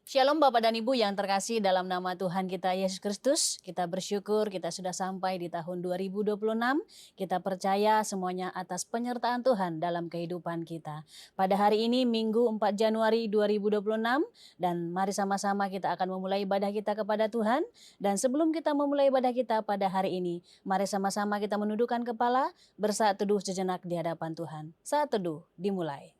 Shalom Bapak dan Ibu yang terkasih dalam nama Tuhan kita Yesus Kristus. Kita bersyukur kita sudah sampai di tahun 2026. Kita percaya semuanya atas penyertaan Tuhan dalam kehidupan kita. Pada hari ini Minggu 4 Januari 2026 dan mari sama-sama kita akan memulai ibadah kita kepada Tuhan. Dan sebelum kita memulai ibadah kita pada hari ini, mari sama-sama kita menundukkan kepala bersaat teduh sejenak di hadapan Tuhan. Saat teduh dimulai.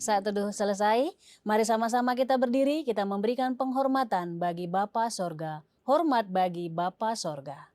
Saat teduh selesai, mari sama-sama kita berdiri, kita memberikan penghormatan bagi Bapa Sorga. Hormat bagi Bapa Sorga.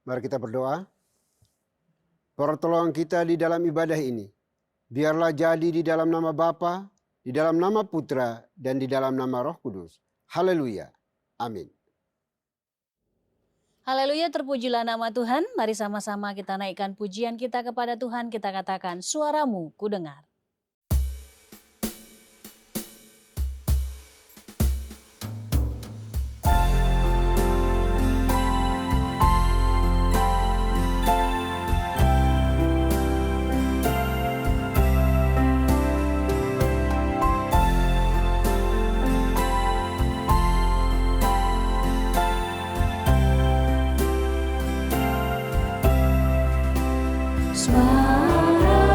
Mari kita berdoa. Pertolongan kita di dalam ibadah ini, biarlah jadi di dalam nama Bapa, di dalam nama Putra, dan di dalam nama Roh Kudus. Haleluya. Amin. Haleluya, terpujilah nama Tuhan. Mari sama-sama kita naikkan pujian kita kepada Tuhan. Kita katakan, suaramu ku dengar.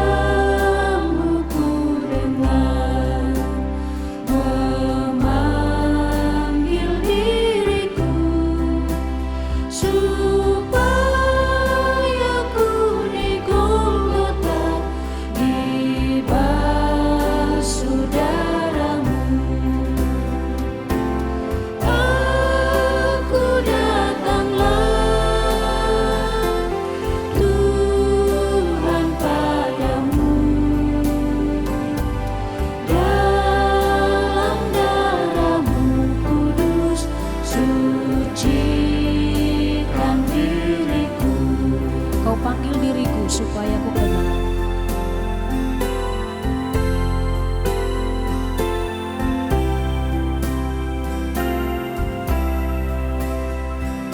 Suaramu ku dengar, memanggil diriku, supaya ku di Golgota dibasuh darah-Mu. Aku datanglah Tuhan padamu, dalam darah-Mu kudus sucikan diriku. Kau panggil diriku supaya ku kenal.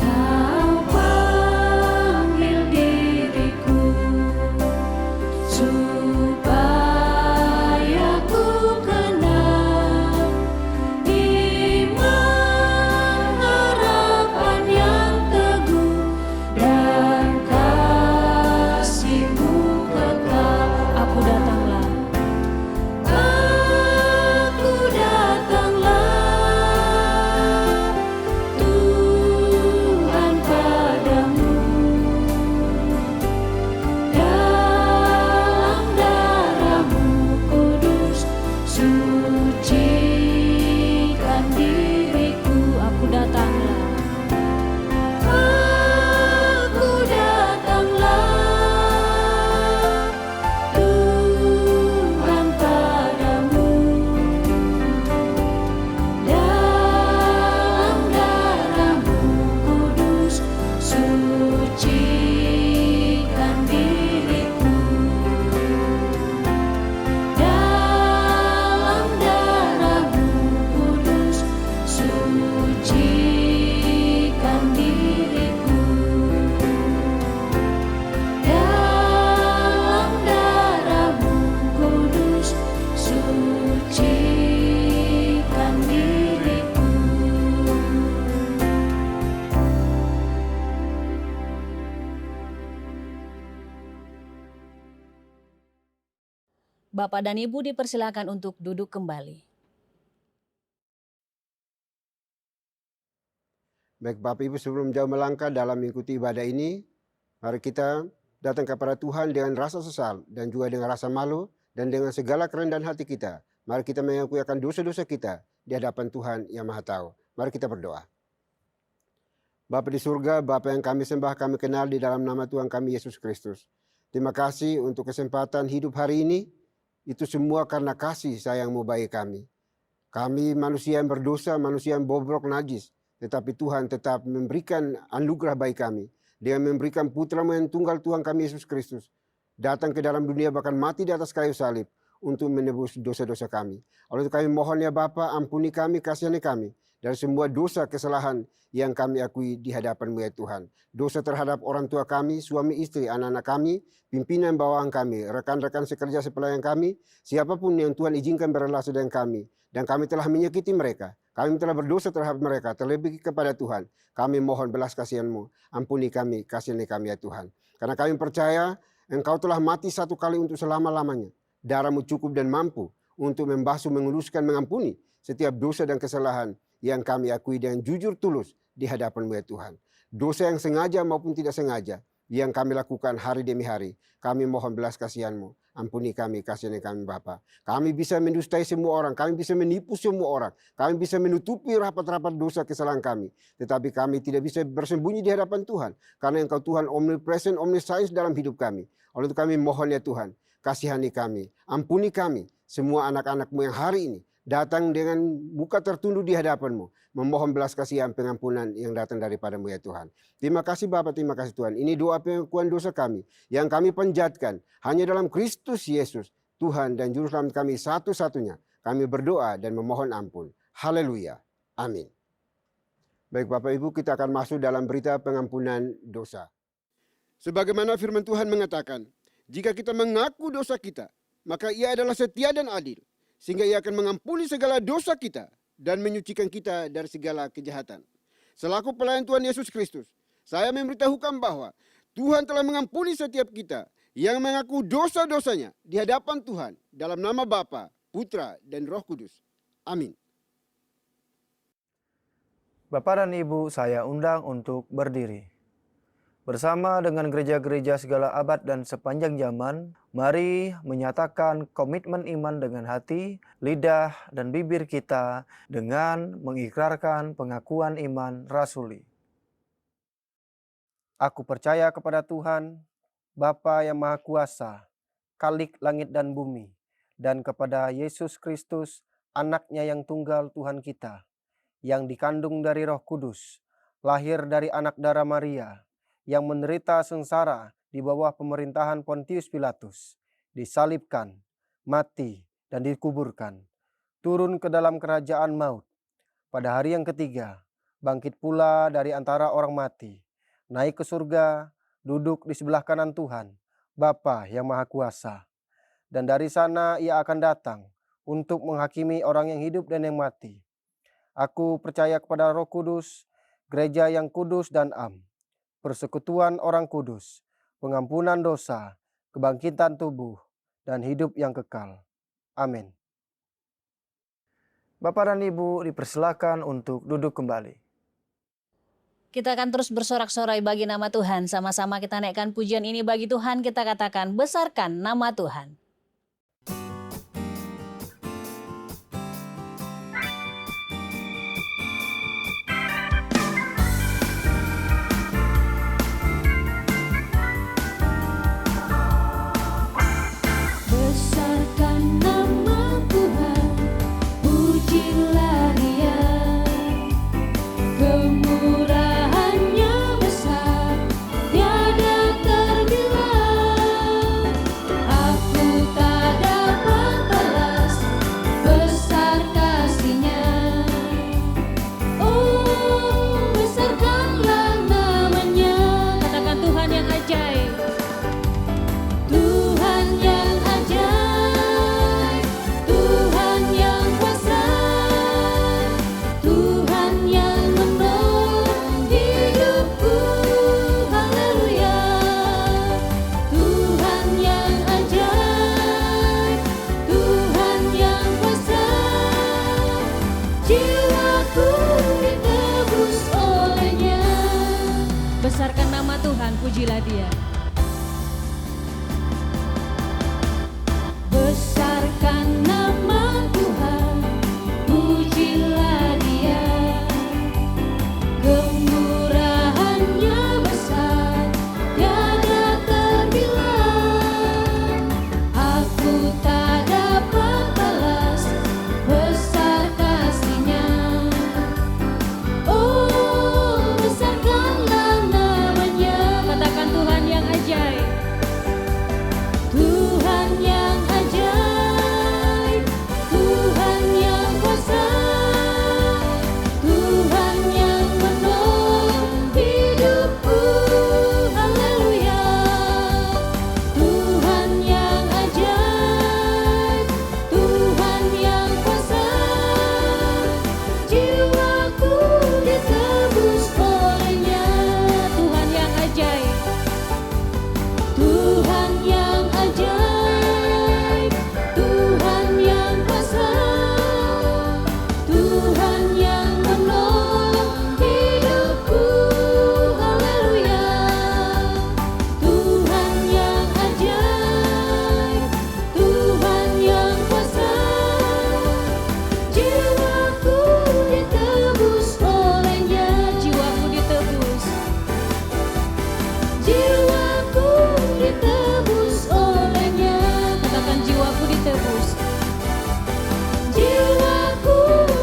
Kau panggil diriku, supaya ku kenal iman harapan yang teguh dan kasih-Mu kekal. Aku datanglah, Aku datanglah Tuhan padamu, dalam darah-Mu kudus sucikan diriku. aku datanglah. Aku datanglah Tuhan padamu, Bapak dan Ibu dipersilakan untuk duduk kembali. Baik Bapak Ibu, sebelum jauh melangkah dalam mengikuti ibadah ini, mari kita datang kepada Tuhan dengan rasa sesal dan juga dengan rasa malu dan dengan segala kerendahan hati kita. Mari kita mengakui akan dosa-dosa kita di hadapan Tuhan yang Maha Tahu. Mari kita berdoa. Bapa di surga, Bapa yang kami sembah, kami kenal di dalam nama Tuhan kami Yesus Kristus. Terima kasih untuk kesempatan hidup hari ini. Itu semua karena kasih sayang-Mu bagi kami. Kami manusia yang berdosa, manusia yang bobrok najis. Tetapi Tuhan tetap memberikan anugerah bagi kami. Dia memberikan putra-Mu yang tunggal Tuhan kami Yesus Kristus. Datang ke dalam dunia bahkan mati di atas kayu salib untuk menebus dosa-dosa kami. Oleh itu kami mohon ya Bapa, ampuni kami, kasihani kami dari semua dosa kesalahan yang kami akui di hadapan-Mu ya Tuhan. Dosa terhadap orang tua kami, suami istri, anak-anak kami, pimpinan bawahan kami, rekan-rekan sekerja sepelayan kami, siapapun yang Tuhan izinkan berrelasi dengan kami. Dan kami telah menyakiti mereka. Kami telah berdosa terhadap mereka, terlebih kepada Tuhan. Kami mohon belas kasihan-Mu. Ampuni kami, kasihani kami ya Tuhan. Karena kami percaya Engkau telah mati satu kali untuk selama-lamanya. Darah-Mu cukup dan mampu untuk membasuh, menguluskan, mengampuni setiap dosa dan kesalahan yang kami akui dengan jujur tulus di hadapan-Mu ya Tuhan. Dosa yang sengaja maupun tidak sengaja yang kami lakukan hari demi hari. Kami mohon belas kasihan-Mu. Ampuni kami, kasihani kami Bapa. Kami bisa mendustai semua orang, kami bisa menipu semua orang, kami bisa menutupi rapat-rapat dosa kesalahan kami. Tetapi kami tidak bisa bersembunyi di hadapan Tuhan. Karena Engkau Tuhan omnipresent, omniscience dalam hidup kami. Oleh itu kami mohon ya Tuhan, kasihani kami, ampuni kami, semua anak-anak-Mu yang hari ini datang dengan muka tertunduk di hadapan-Mu, memohon belas kasihan pengampunan yang datang daripada-Mu ya Tuhan. Terima kasih Bapa, terima kasih Tuhan. Ini doa pengakuan dosa kami yang kami panjatkan hanya dalam Kristus Yesus, Tuhan dan Juru Selamat kami satu-satunya. Kami berdoa dan memohon ampun. Haleluya. Amin. Baik Bapak Ibu, kita akan masuk dalam berita pengampunan dosa. Sebagaimana firman Tuhan mengatakan, jika kita mengaku dosa kita, maka Ia adalah setia dan adil, sehingga Ia akan mengampuni segala dosa kita dan menyucikan kita dari segala kejahatan. Selaku pelayan Tuhan Yesus Kristus, saya memberitahukan bahwa Tuhan telah mengampuni setiap kita yang mengaku dosa-dosanya di hadapan Tuhan dalam nama Bapa, Putra, dan Roh Kudus. Amin. Bapak dan Ibu, saya undang untuk berdiri. Bersama dengan gereja-gereja segala abad dan sepanjang zaman, mari menyatakan komitmen iman dengan hati, lidah, dan bibir kita dengan mengikrarkan pengakuan iman rasuli. Aku percaya kepada Tuhan, Bapa yang Maha Kuasa, Khalik langit dan bumi, dan kepada Yesus Kristus, Anak-Nya yang tunggal Tuhan kita, yang dikandung dari Roh Kudus, lahir dari anak darah Maria, yang menderita sengsara di bawah pemerintahan Pontius Pilatus, disalibkan, mati, dan dikuburkan, turun ke dalam kerajaan maut. Pada hari yang ketiga, bangkit pula dari antara orang mati, naik ke surga, duduk di sebelah kanan Tuhan, Bapa yang Maha Kuasa. Dan dari sana Ia akan datang untuk menghakimi orang yang hidup dan yang mati. Aku percaya kepada Roh Kudus, gereja yang kudus dan am, persekutuan orang kudus, pengampunan dosa, kebangkitan tubuh, dan hidup yang kekal. Amin. Bapak dan Ibu dipersilakan untuk duduk kembali. Kita akan terus bersorak-sorai bagi nama Tuhan. Sama-sama kita naikkan pujian ini bagi Tuhan. Kita katakan, besarkan nama Tuhan. Besarkan nama Tuhan, pujilah Dia. Kemurahannya besar, tiada terbilang. Aku pujilah Dia. Besarkan nama Tuhan, pujilah Dia. Kemurahan-Nya besar, tiada terbilang. Aku tak dapat balas besar kasih-Nya. Oh, besarkanlah namanya. Katakan Tuhan yang ajaib. Tuhan yang ajaib, Tuhan yang kuasa, Tuhan yang menolong hidupku. Haleluya. Tuhan yang ajaib, Tuhan yang kuasa, jiwaku ditebus oleh-Nya. Tuhan yang ajaib, Tuhan yang ajaib, Tuhan yang kuasa, Tuhan yang menolong hidupku. Haleluya. Tuhan yang ajaib, Tuhan yang kuasa, jiwaku ditebus oleh-Nya. Jiwaku ditebus. Jiwaku ditebus oleh-Nya. Katakan jiwaku ditebus. Jiwaku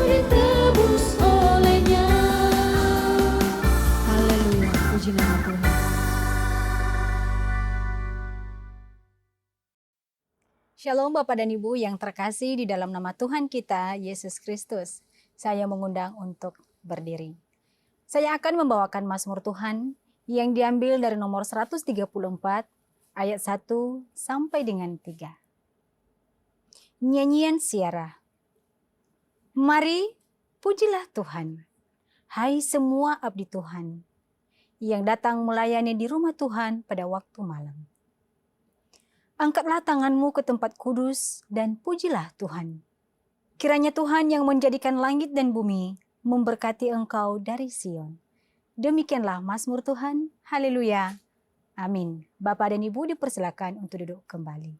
ditebus oleh-Nya. Haleluya, puji nama Tuhan. Shalom Bapak dan Ibu yang terkasih di dalam nama Tuhan kita, Yesus Kristus. Saya mengundang untuk berdiri. Saya akan membawakan Mazmur Tuhan yang diambil dari nomor 134 ayat 1 sampai dengan 3. Nyanyian Siara. Mari pujilah Tuhan, hai semua abdi Tuhan, yang datang melayani di rumah Tuhan pada waktu malam. Angkatlah tanganmu ke tempat kudus dan pujilah Tuhan. Kiranya Tuhan yang menjadikan langit dan bumi memberkati engkau dari Sion. Demikianlah Mazmur Tuhan. Haleluya. Amin. Bapak dan Ibu dipersilakan untuk duduk kembali.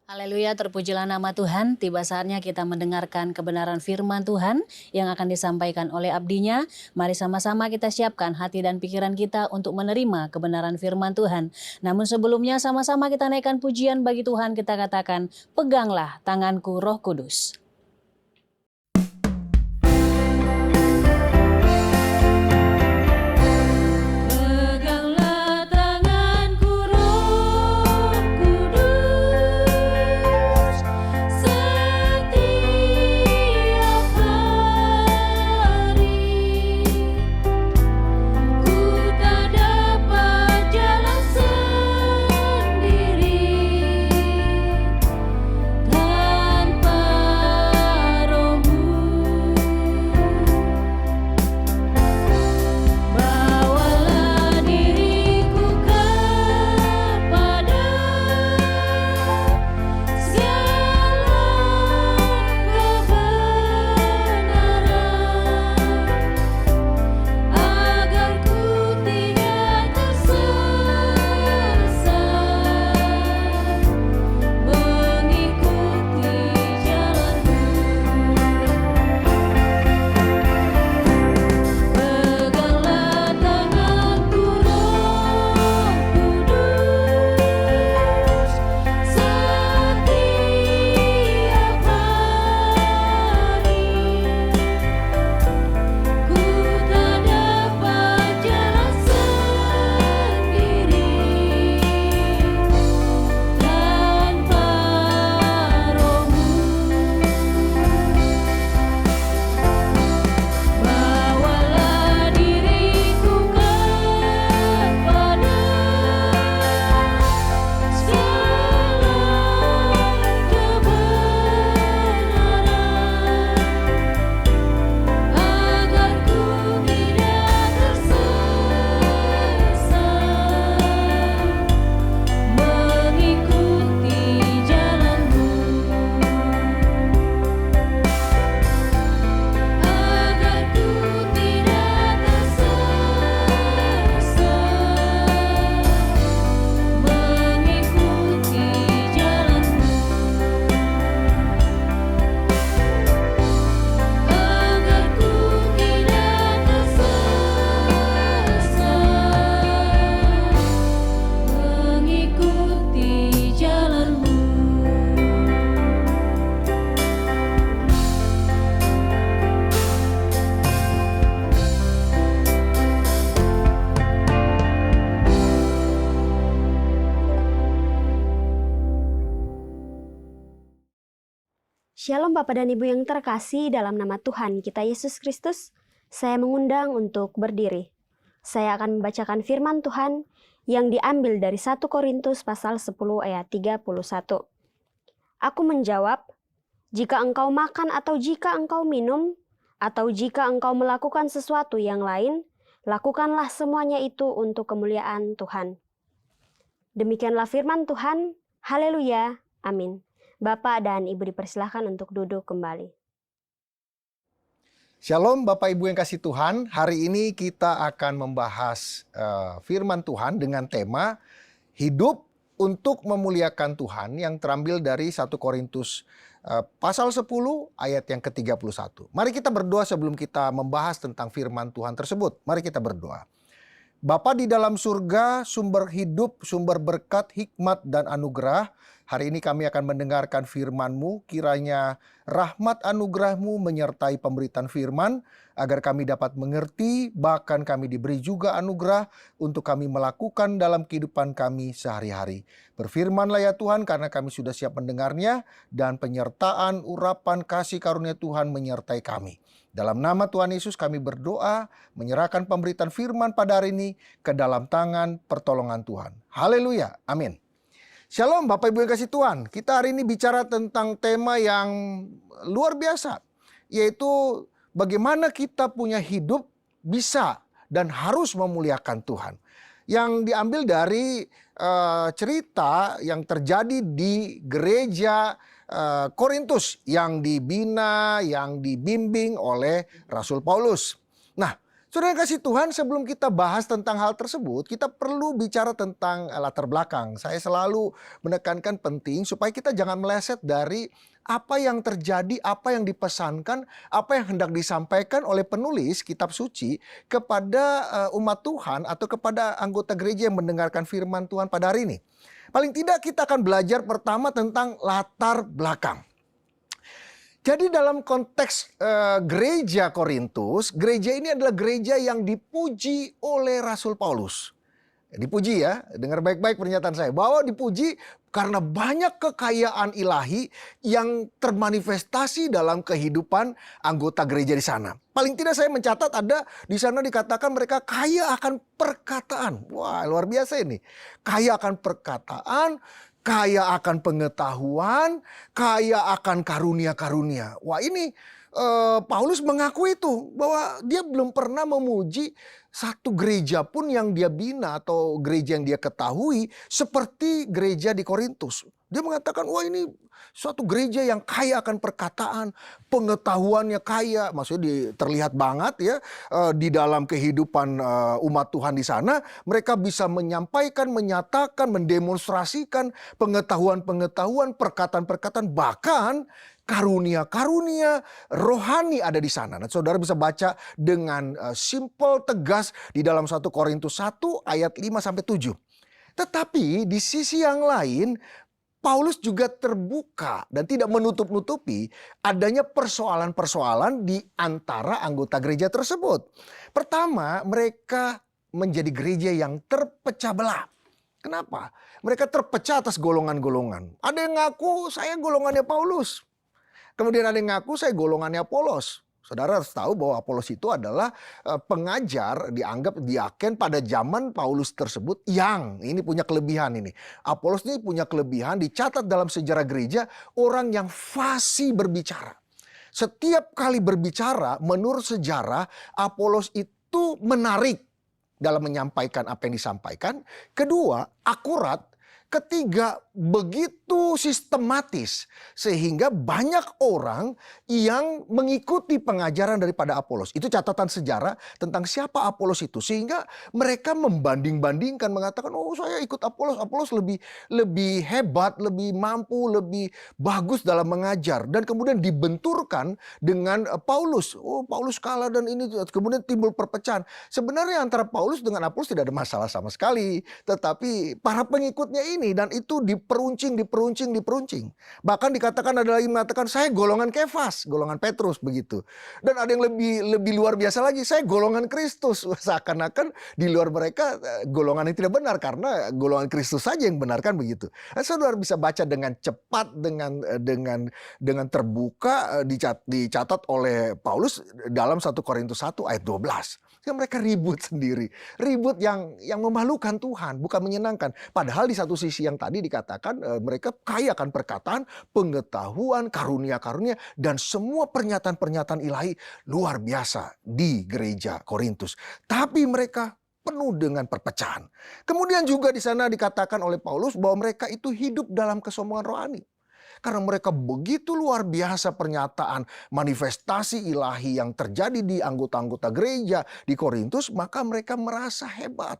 Haleluya, terpujilah nama Tuhan. Tiba saatnya kita mendengarkan kebenaran firman Tuhan yang akan disampaikan oleh abdinya. Mari sama-sama kita siapkan hati dan pikiran kita untuk menerima kebenaran firman Tuhan. Namun sebelumnya sama-sama kita naikkan pujian bagi Tuhan. Kita katakan, peganglah tanganku Roh Kudus. Peganglah tanganku Roh Kudus, setiap hari ku tak dapat jalan sendiri tanpa Shalom Bapak dan Ibu yang terkasih, dalam nama Tuhan kita Yesus Kristus, saya mengundang untuk berdiri. Saya akan membacakan firman Tuhan yang diambil dari 1 Korintus pasal 10 ayat 31. Aku menjawab, jika engkau makan atau jika engkau minum, atau jika engkau melakukan sesuatu yang lain, lakukanlah semuanya itu untuk kemuliaan Tuhan. Demikianlah firman Tuhan. Haleluya. Amin. Bapak dan Ibu dipersilahkan untuk duduk kembali. Shalom Bapak Ibu yang kasih Tuhan, hari ini kita akan membahas firman Tuhan dengan tema hidup untuk memuliakan Tuhan yang terambil dari 1 Korintus pasal 10 ayat yang ke-31. Mari kita berdoa sebelum kita membahas tentang firman Tuhan tersebut. Mari kita berdoa. Bapa di dalam surga, sumber hidup, sumber berkat, hikmat, dan anugerah. Hari ini kami akan mendengarkan firman-Mu, kiranya rahmat anugerah-Mu menyertai pemberitaan firman, agar kami dapat mengerti, bahkan kami diberi juga anugerah untuk kami melakukan dalam kehidupan kami sehari-hari. Berfirmanlah ya Tuhan, karena kami sudah siap mendengarnya, dan penyertaan, urapan, kasih karunia Tuhan menyertai kami. Dalam nama Tuhan Yesus kami berdoa, menyerahkan pemberitaan firman pada hari ini ke dalam tangan pertolongan Tuhan. Haleluya, amin. Shalom Bapak Ibu yang kasih Tuhan, kita hari ini bicara tentang tema yang luar biasa, yaitu bagaimana kita punya hidup bisa dan harus memuliakan Tuhan. Yang diambil dari cerita yang terjadi di gereja Korintus yang dibina, yang dibimbing oleh Rasul Paulus. Nah, saudara yang kasih Tuhan, sebelum kita bahas tentang hal tersebut, kita perlu bicara tentang latar belakang. Saya selalu menekankan penting supaya kita jangan meleset dari apa yang terjadi, apa yang dipesankan, apa yang hendak disampaikan oleh penulis kitab suci kepada umat Tuhan atau kepada anggota gereja yang mendengarkan firman Tuhan pada hari ini. Paling tidak kita akan belajar pertama tentang latar belakang. Jadi dalam konteks gereja Korintus, gereja ini adalah gereja yang dipuji oleh Rasul Paulus. Dipuji ya, dengar baik-baik pernyataan saya, bahwa dipuji karena banyak kekayaan ilahi yang termanifestasi dalam kehidupan anggota gereja di sana. Paling tidak saya mencatat ada di sana dikatakan mereka kaya akan perkataan. Wah, luar biasa ini. Kaya akan perkataan, kaya akan pengetahuan, kaya akan karunia-karunia. Wah, ini Paulus mengaku itu bahwa dia belum pernah memuji satu gereja pun yang dia bina atau gereja yang dia ketahui seperti gereja di Korintus. Dia mengatakan, wah ini suatu gereja yang kaya akan perkataan, pengetahuannya kaya, maksudnya terlihat banget ya di dalam kehidupan umat Tuhan di sana. Mereka bisa menyampaikan, menyatakan, mendemonstrasikan pengetahuan-pengetahuan, perkataan-perkataan, bahkan karunia-karunia rohani ada di sana. Nah, saudara bisa baca dengan simple, tegas di dalam 1 Korintus 1 ayat 5-7. Tetapi di sisi yang lain, Paulus juga terbuka dan tidak menutup-nutupi adanya persoalan-persoalan di antara anggota gereja tersebut. Pertama, mereka menjadi gereja yang terpecah belah. Kenapa? Mereka terpecah atas golongan-golongan. Ada yang ngaku saya golongannya Paulus. Kemudian ada yang ngaku saya golongannya Apolos. Saudara harus tahu bahwa Apolos itu adalah pengajar, dianggap diaken pada zaman Paulus tersebut yang ini punya kelebihan ini. Apolos ini punya kelebihan, dicatat dalam sejarah gereja, orang yang fasih berbicara. Setiap kali berbicara menurut sejarah Apolos itu menarik dalam menyampaikan apa yang disampaikan. Kedua, akurat. Ketiga, begitu sistematis sehingga banyak orang yang mengikuti pengajaran daripada Apolos. Itu catatan sejarah tentang siapa Apolos itu. Sehingga mereka membanding-bandingkan, mengatakan, oh saya ikut Apolos. Apolos lebih hebat, lebih mampu, lebih bagus dalam mengajar. Dan kemudian dibenturkan dengan Paulus. Oh Paulus kalah dan ini. Kemudian timbul perpecahan. Sebenarnya antara Paulus dengan Apolos tidak ada masalah sama sekali. Tetapi para pengikutnya ini ini dan itu diperuncing. Bahkan dikatakan ada lagi mengatakan saya golongan Kefas, golongan Petrus begitu. Dan ada yang lebih luar biasa lagi, saya golongan Kristus. Seakan-akan di luar mereka golongan yang tidak benar karena golongan Kristus saja yang benar kan begitu. Nah, saudara bisa baca dengan cepat, dengan terbuka, dicatat oleh Paulus dalam 1 Korintus 1 ayat 12. Mereka ribut sendiri. Ribut yang memalukan Tuhan, bukan menyenangkan. Padahal di satu sisi yang tadi dikatakan mereka kaya akan perkataan, pengetahuan, karunia-karunia, dan semua pernyataan-pernyataan ilahi luar biasa di gereja Korintus. Tapi mereka penuh dengan perpecahan. Kemudian juga di sana dikatakan oleh Paulus bahwa mereka itu hidup dalam kesombongan rohani. Karena mereka begitu luar biasa pernyataan manifestasi ilahi yang terjadi di anggota-anggota gereja di Korintus, maka mereka merasa hebat.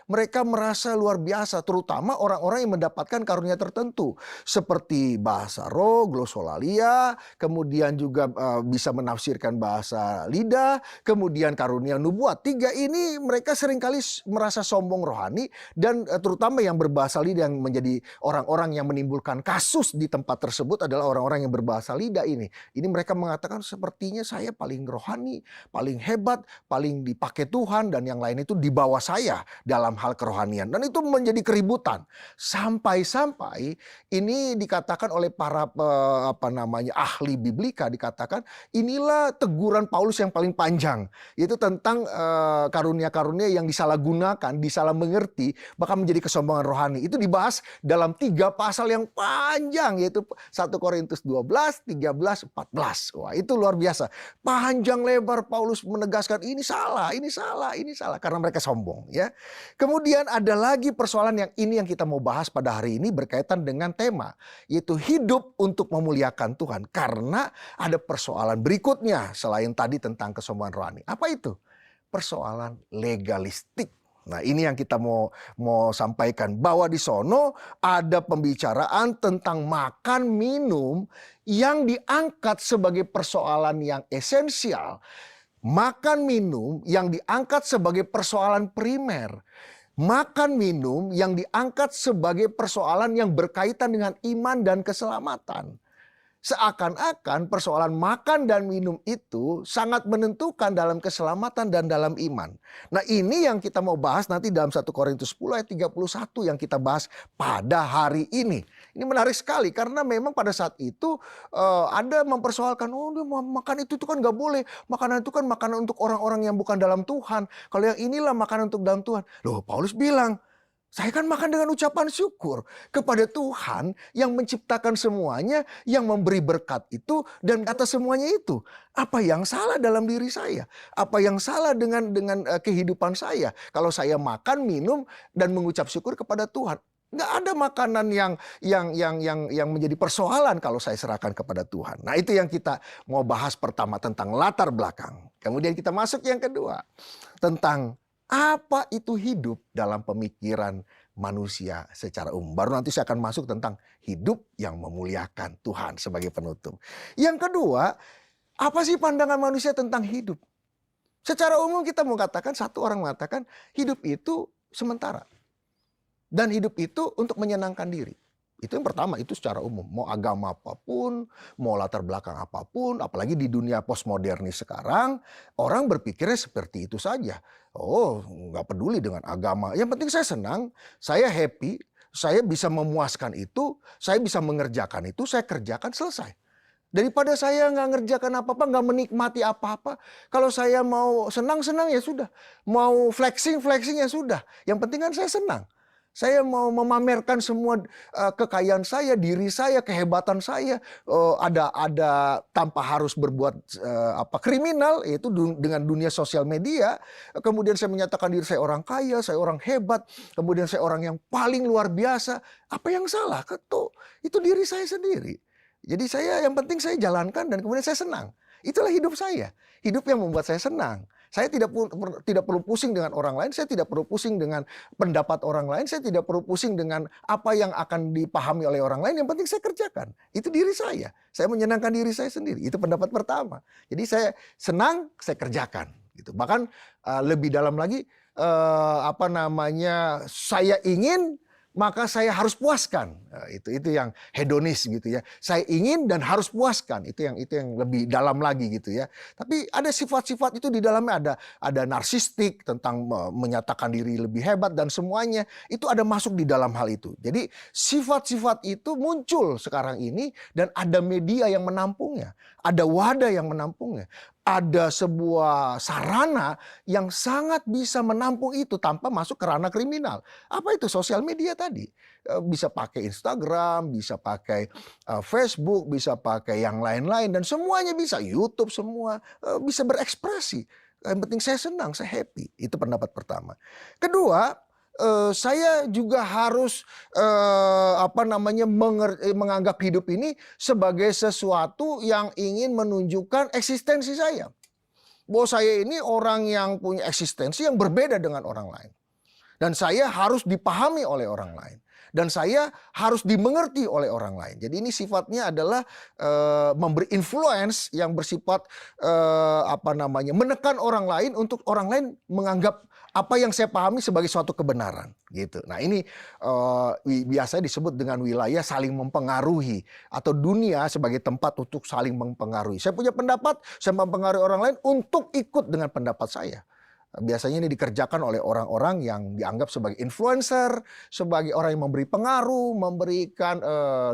Mereka merasa luar biasa, terutama orang-orang yang mendapatkan karunia tertentu. Seperti bahasa roh, glosolalia, kemudian juga bisa menafsirkan bahasa lidah, kemudian karunia nubuat. 3 ini mereka seringkali merasa sombong rohani, dan terutama yang berbahasa lidah yang menjadi orang-orang yang menimbulkan kasus di tempat tersebut adalah orang-orang yang berbahasa lidah ini. Ini mereka mengatakan sepertinya saya paling rohani, paling hebat, paling dipakai Tuhan, dan yang lain itu di bawah saya dalam hal kerohanian. Dan itu menjadi keributan. Sampai-sampai ini dikatakan oleh para ahli biblika, dikatakan inilah teguran Paulus yang paling panjang. Yaitu tentang karunia-karunia yang disalahgunakan, disalah mengerti, bahkan menjadi kesombongan rohani. Itu dibahas dalam 3 pasal yang panjang, yaitu 1 Korintus 12, 13, 14. Wah, itu luar biasa. Panjang lebar Paulus menegaskan ini salah, ini salah, ini salah. Karena mereka sombong, ya. Kemudian ada lagi persoalan yang kita mau bahas pada hari ini berkaitan dengan tema, yaitu hidup untuk memuliakan Tuhan. Karena ada persoalan berikutnya selain tadi tentang kesombongan rohani. Apa itu? Persoalan legalistik. Nah, ini yang kita mau sampaikan, bahwa di sono ada pembicaraan tentang makan minum yang diangkat sebagai persoalan yang esensial. Makan minum yang diangkat sebagai persoalan primer. Makan minum yang diangkat sebagai persoalan yang berkaitan dengan iman dan keselamatan. Seakan-akan persoalan makan dan minum itu sangat menentukan dalam keselamatan dan dalam iman. Nah, ini yang kita mau bahas nanti dalam 1 Korintus 10 ayat 31 yang kita bahas pada hari ini. Ini menarik sekali karena memang pada saat itu ada mempersoalkan, oh makan itu kan gak boleh. Makanan itu kan makanan untuk orang-orang yang bukan dalam Tuhan. Kalau yang inilah makanan untuk dalam Tuhan. Loh, Paulus bilang, saya kan makan dengan ucapan syukur kepada Tuhan yang menciptakan semuanya, yang memberi berkat itu dan atas semuanya itu. Apa yang salah dalam diri saya? Apa yang salah dengan kehidupan saya? Kalau saya makan, minum dan mengucap syukur kepada Tuhan. Nggak ada makanan yang menjadi persoalan kalau saya serahkan kepada Tuhan. Nah, itu yang kita mau bahas pertama tentang latar belakang. Kemudian kita masuk yang kedua tentang apa itu hidup dalam pemikiran manusia secara umum. Baru nanti saya akan masuk tentang hidup yang memuliakan Tuhan sebagai penutup. Yang kedua, apa sih pandangan manusia tentang hidup? Secara umum kita mau katakan, satu orang mengatakan hidup itu sementara. Dan hidup itu untuk menyenangkan diri. Itu yang pertama, itu secara umum. Mau agama apapun, mau latar belakang apapun, apalagi di dunia postmodernis sekarang, orang berpikirnya seperti itu saja. Oh, nggak peduli dengan agama. Yang penting saya senang, saya happy, saya bisa memuaskan itu, saya bisa mengerjakan itu, saya kerjakan, selesai. Daripada saya nggak ngerjakan apa-apa, nggak menikmati apa-apa. Kalau saya mau senang-senang ya sudah. Mau flexing ya sudah. Yang penting kan saya senang. Saya mau memamerkan semua kekayaan saya, diri saya, kehebatan saya. Ada tanpa harus berbuat kriminal, yaitu dengan dunia sosial media. Kemudian saya menyatakan diri saya orang kaya, saya orang hebat. Kemudian saya orang yang paling luar biasa. Apa yang salah? Itu diri saya sendiri. Jadi yang penting saya jalankan dan kemudian saya senang. Itulah hidup saya. Hidup yang membuat saya senang. Saya tidak perlu pusing dengan orang lain, saya tidak perlu pusing dengan pendapat orang lain, saya tidak perlu pusing dengan apa yang akan dipahami oleh orang lain, yang penting saya kerjakan. Itu diri saya menyenangkan diri saya sendiri, itu pendapat pertama. Jadi saya senang, saya kerjakan. Gitu. Bahkan lebih dalam lagi, saya ingin maka saya harus puaskan. Nah, itu yang hedonis gitu ya. Saya ingin dan harus puaskan. Itu yang lebih dalam lagi gitu ya. Tapi ada sifat-sifat itu di dalamnya, ada narsistik tentang menyatakan diri lebih hebat dan semuanya itu ada masuk di dalam hal itu. Jadi sifat-sifat itu muncul sekarang ini dan ada media yang menampungnya, ada wadah yang menampungnya. Ada sebuah sarana yang sangat bisa menampung itu tanpa masuk ke ranah kriminal. Apa itu? Sosial media tadi. Bisa pakai Instagram, bisa pakai Facebook, bisa pakai yang lain-lain. Dan semuanya bisa. YouTube semua. Bisa berekspresi. Yang penting saya senang, saya happy. Itu pendapat pertama. Kedua, saya juga harus menganggap hidup ini sebagai sesuatu yang ingin menunjukkan eksistensi saya. Bahwa saya ini orang yang punya eksistensi yang berbeda dengan orang lain. Dan saya harus dipahami oleh orang lain. Dan saya harus dimengerti oleh orang lain. Jadi ini sifatnya adalah memberi influence yang bersifat menekan orang lain untuk orang lain menganggap apa yang saya pahami sebagai suatu kebenaran gitu. Nah ini biasanya disebut dengan wilayah saling mempengaruhi atau dunia sebagai tempat untuk saling mempengaruhi. Saya punya pendapat, saya mempengaruhi orang lain untuk ikut dengan pendapat saya. Biasanya ini dikerjakan oleh orang-orang yang dianggap sebagai influencer, sebagai orang yang memberi pengaruh, memberikan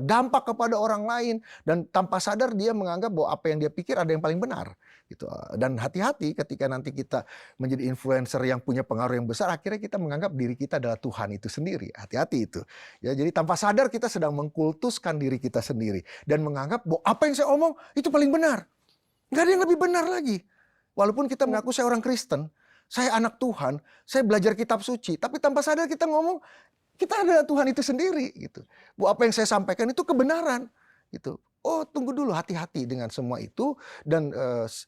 dampak kepada orang lain, dan tanpa sadar dia menganggap bahwa apa yang dia pikir ada yang paling benar. Gitu. Dan hati-hati ketika nanti kita menjadi influencer yang punya pengaruh yang besar, akhirnya kita menganggap diri kita adalah Tuhan itu sendiri. Hati-hati itu. Ya, jadi tanpa sadar kita sedang mengkultuskan diri kita sendiri dan menganggap bahwa apa yang saya omong itu paling benar. Nggak ada yang lebih benar lagi. Walaupun kita mengaku saya orang Kristen, saya anak Tuhan, saya belajar kitab suci, tapi tanpa sadar kita ngomong kita adalah Tuhan itu sendiri gitu. Bahwa apa yang saya sampaikan itu kebenaran gitu. Oh, tunggu dulu, hati-hati dengan semua itu dan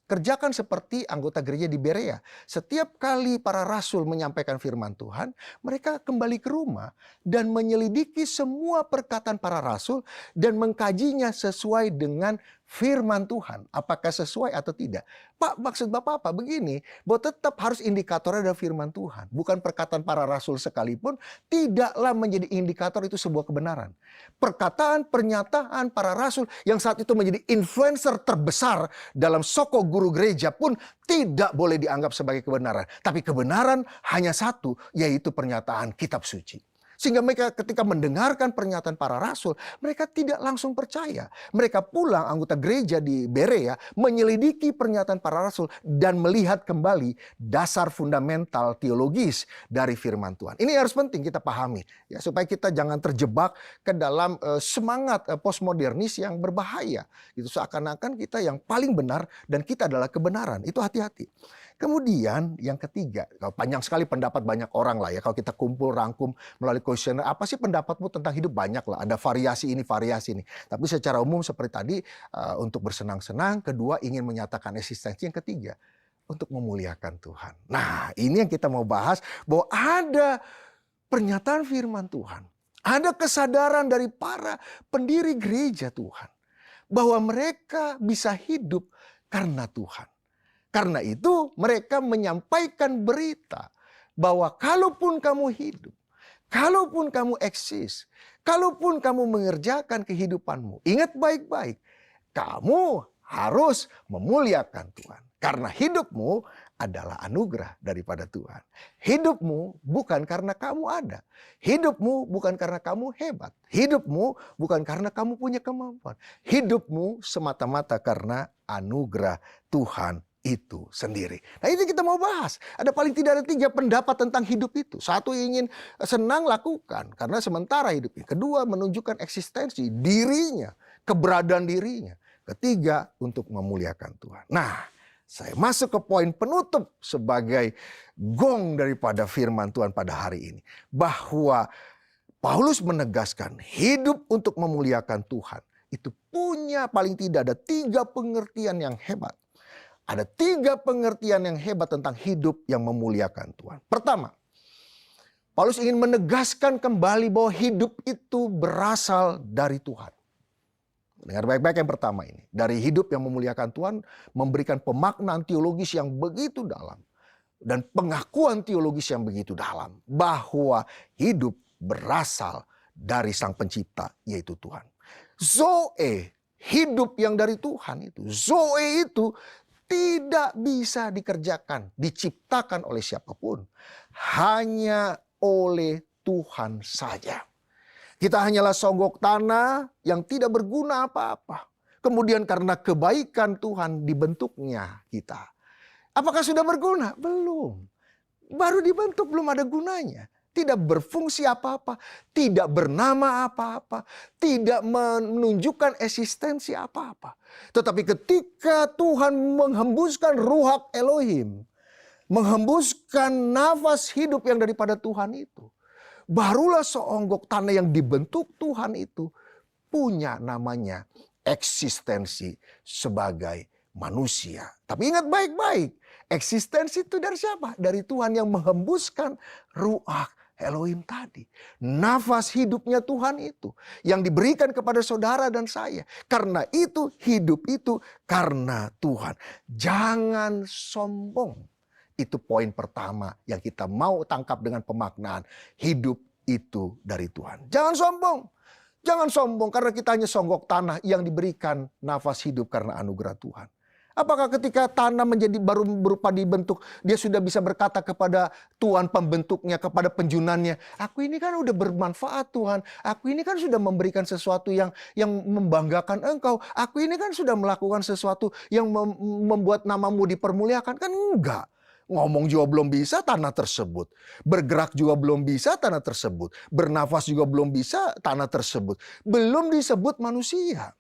kerjakan seperti anggota gereja di Berea. Setiap kali para rasul menyampaikan firman Tuhan, mereka kembali ke rumah dan menyelidiki semua perkataan para rasul dan mengkajinya sesuai dengan firman Tuhan. Apakah sesuai atau tidak? Pak, maksud Bapak apa? Begini, bahwa tetap harus indikatornya adalah firman Tuhan. Bukan perkataan para rasul sekalipun, tidaklah menjadi indikator itu sebuah kebenaran. Perkataan, pernyataan para rasul yang saat itu menjadi influencer terbesar dalam soko guru gereja pun tidak boleh dianggap sebagai kebenaran. Tapi kebenaran hanya satu, yaitu pernyataan kitab suci. Sehingga mereka ketika mendengarkan pernyataan para rasul, mereka tidak langsung percaya. Mereka pulang anggota gereja di Berea menyelidiki pernyataan para rasul dan melihat kembali dasar fundamental teologis dari firman Tuhan. Ini harus penting kita pahami ya, supaya kita jangan terjebak ke dalam semangat postmodernis yang berbahaya. Gitu, seakan-akan kita yang paling benar dan kita adalah kebenaran. Itu hati-hati. Kemudian yang ketiga, panjang sekali pendapat banyak orang lah ya. Kalau kita kumpul rangkum melalui kuesioner, apa sih pendapatmu tentang hidup? Banyak lah, ada variasi ini, variasi ini. Tapi secara umum seperti tadi, untuk bersenang-senang. Kedua, ingin menyatakan eksistensi. Yang ketiga, untuk memuliakan Tuhan. Nah, ini yang kita mau bahas, bahwa ada pernyataan firman Tuhan. Ada kesadaran dari para pendiri gereja Tuhan. Bahwa mereka bisa hidup karena Tuhan. Karena itu mereka menyampaikan berita bahwa kalaupun kamu hidup, kalaupun kamu eksis, kalaupun kamu mengerjakan kehidupanmu, ingat baik-baik, kamu harus memuliakan Tuhan. Karena hidupmu adalah anugerah daripada Tuhan. Hidupmu bukan karena kamu ada. Hidupmu bukan karena kamu hebat. Hidupmu bukan karena kamu punya kemampuan. Hidupmu semata-mata karena anugerah Tuhan itu sendiri. Nah ini kita mau bahas. Ada paling tidak ada 3 pendapat tentang hidup itu. Satu, ingin senang, lakukan karena sementara hidupnya. Kedua, menunjukkan eksistensi dirinya, keberadaan dirinya. Ketiga, untuk memuliakan Tuhan. Nah, saya masuk ke poin penutup sebagai gong daripada firman Tuhan pada hari ini. Bahwa Paulus menegaskan hidup untuk memuliakan Tuhan. Itu punya paling tidak ada 3 pengertian yang hebat. Ada 3 pengertian yang hebat tentang hidup yang memuliakan Tuhan. Pertama, Paulus ingin menegaskan kembali bahwa hidup itu berasal dari Tuhan. Dengar baik-baik yang pertama ini. Dari hidup yang memuliakan Tuhan, memberikan pemaknaan teologis yang begitu dalam. Dan pengakuan teologis yang begitu dalam. Bahwa hidup berasal dari Sang Pencipta, yaitu Tuhan. Zoe, hidup yang dari Tuhan itu. Zoe itu tidak bisa dikerjakan, diciptakan oleh siapapun. Hanya oleh Tuhan saja. Kita hanyalah songgok tanah yang tidak berguna apa-apa. Kemudian karena kebaikan Tuhan dibentuknya kita. Apakah sudah berguna? Belum. Baru dibentuk, belum ada gunanya. Tidak berfungsi apa-apa, tidak bernama apa-apa, tidak menunjukkan eksistensi apa-apa. Tetapi ketika Tuhan menghembuskan Ruach Elohim, menghembuskan nafas hidup yang daripada Tuhan itu, barulah seonggok tanah yang dibentuk Tuhan itu punya namanya eksistensi sebagai manusia. Tapi ingat baik-baik, eksistensi itu dari siapa? Dari Tuhan yang menghembuskan Ruach Elohim tadi. Nafas hidupnya Tuhan itu yang diberikan kepada saudara dan saya. Karena itu hidup itu karena Tuhan. Jangan sombong. Itu poin pertama yang kita mau tangkap dengan pemaknaan. Hidup itu dari Tuhan. Jangan sombong. Jangan sombong karena kita hanya songgok tanah yang diberikan nafas hidup karena anugerah Tuhan. Apakah ketika tanah menjadi baru berupa dibentuk, dia sudah bisa berkata kepada Tuhan pembentuknya, kepada penjunannya, aku ini kan udah bermanfaat Tuhan, aku ini kan sudah memberikan sesuatu yang membanggakan engkau, aku ini kan sudah melakukan sesuatu yang membuat namamu dipermuliakan. Kan enggak. Ngomong juga belum bisa tanah tersebut. Bergerak juga belum bisa tanah tersebut. Bernafas juga belum bisa tanah tersebut. Belum disebut manusia.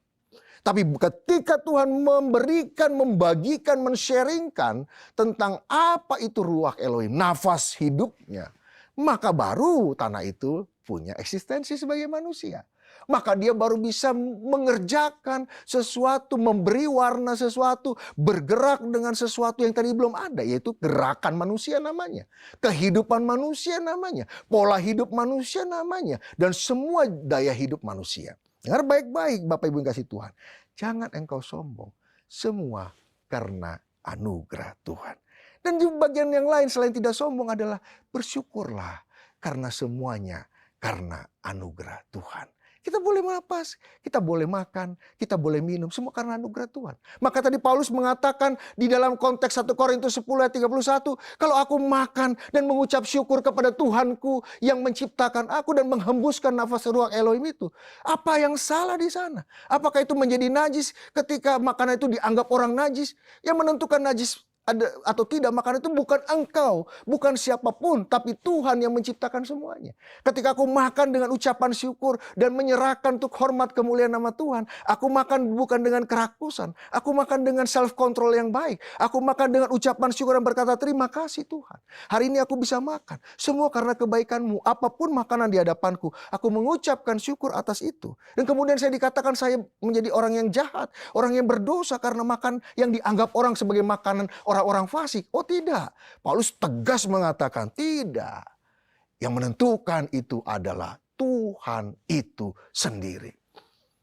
Tapi ketika Tuhan memberikan, membagikan, men-sharingkan tentang apa itu Ruach Elohim, nafas hidupnya, maka baru tanah itu punya eksistensi sebagai manusia. Maka dia baru bisa mengerjakan sesuatu, memberi warna sesuatu, bergerak dengan sesuatu yang tadi belum ada, yaitu gerakan manusia namanya, kehidupan manusia namanya, pola hidup manusia namanya, dan semua daya hidup manusia. Dengar baik-baik Bapak Ibu yang kasih Tuhan. Jangan engkau sombong. Semua karena anugerah Tuhan. Dan di bagian yang lain selain tidak sombong adalah bersyukurlah. Karena semuanya karena anugerah Tuhan. Kita boleh napas, kita boleh makan, kita boleh minum. Semua karena anugerah Tuhan. Maka tadi Paulus mengatakan di dalam konteks 1 Korintus 10 ayat 31. Kalau aku makan dan mengucap syukur kepada Tuhanku yang menciptakan aku dan menghembuskan nafas Ruach Elohim itu. Apa yang salah di sana? Apakah itu menjadi najis ketika makanan itu dianggap orang najis? Yang menentukan najis ada atau tidak makanan itu bukan engkau, bukan siapapun, tapi Tuhan yang menciptakan semuanya. Ketika aku makan dengan ucapan syukur dan menyerahkan untuk hormat kemuliaan nama Tuhan, aku makan bukan dengan kerakusan, aku makan dengan self control yang baik, aku makan dengan ucapan syukur dan berkata terima kasih Tuhan. Hari ini aku bisa makan, semua karena kebaikan-Mu. Apapun makanan di hadapanku, aku mengucapkan syukur atas itu. Dan kemudian saya dikatakan saya menjadi orang yang jahat, orang yang berdosa karena makan yang dianggap orang sebagai makanan orang fasik. Oh tidak. Paulus tegas mengatakan tidak. Yang menentukan itu adalah Tuhan itu sendiri.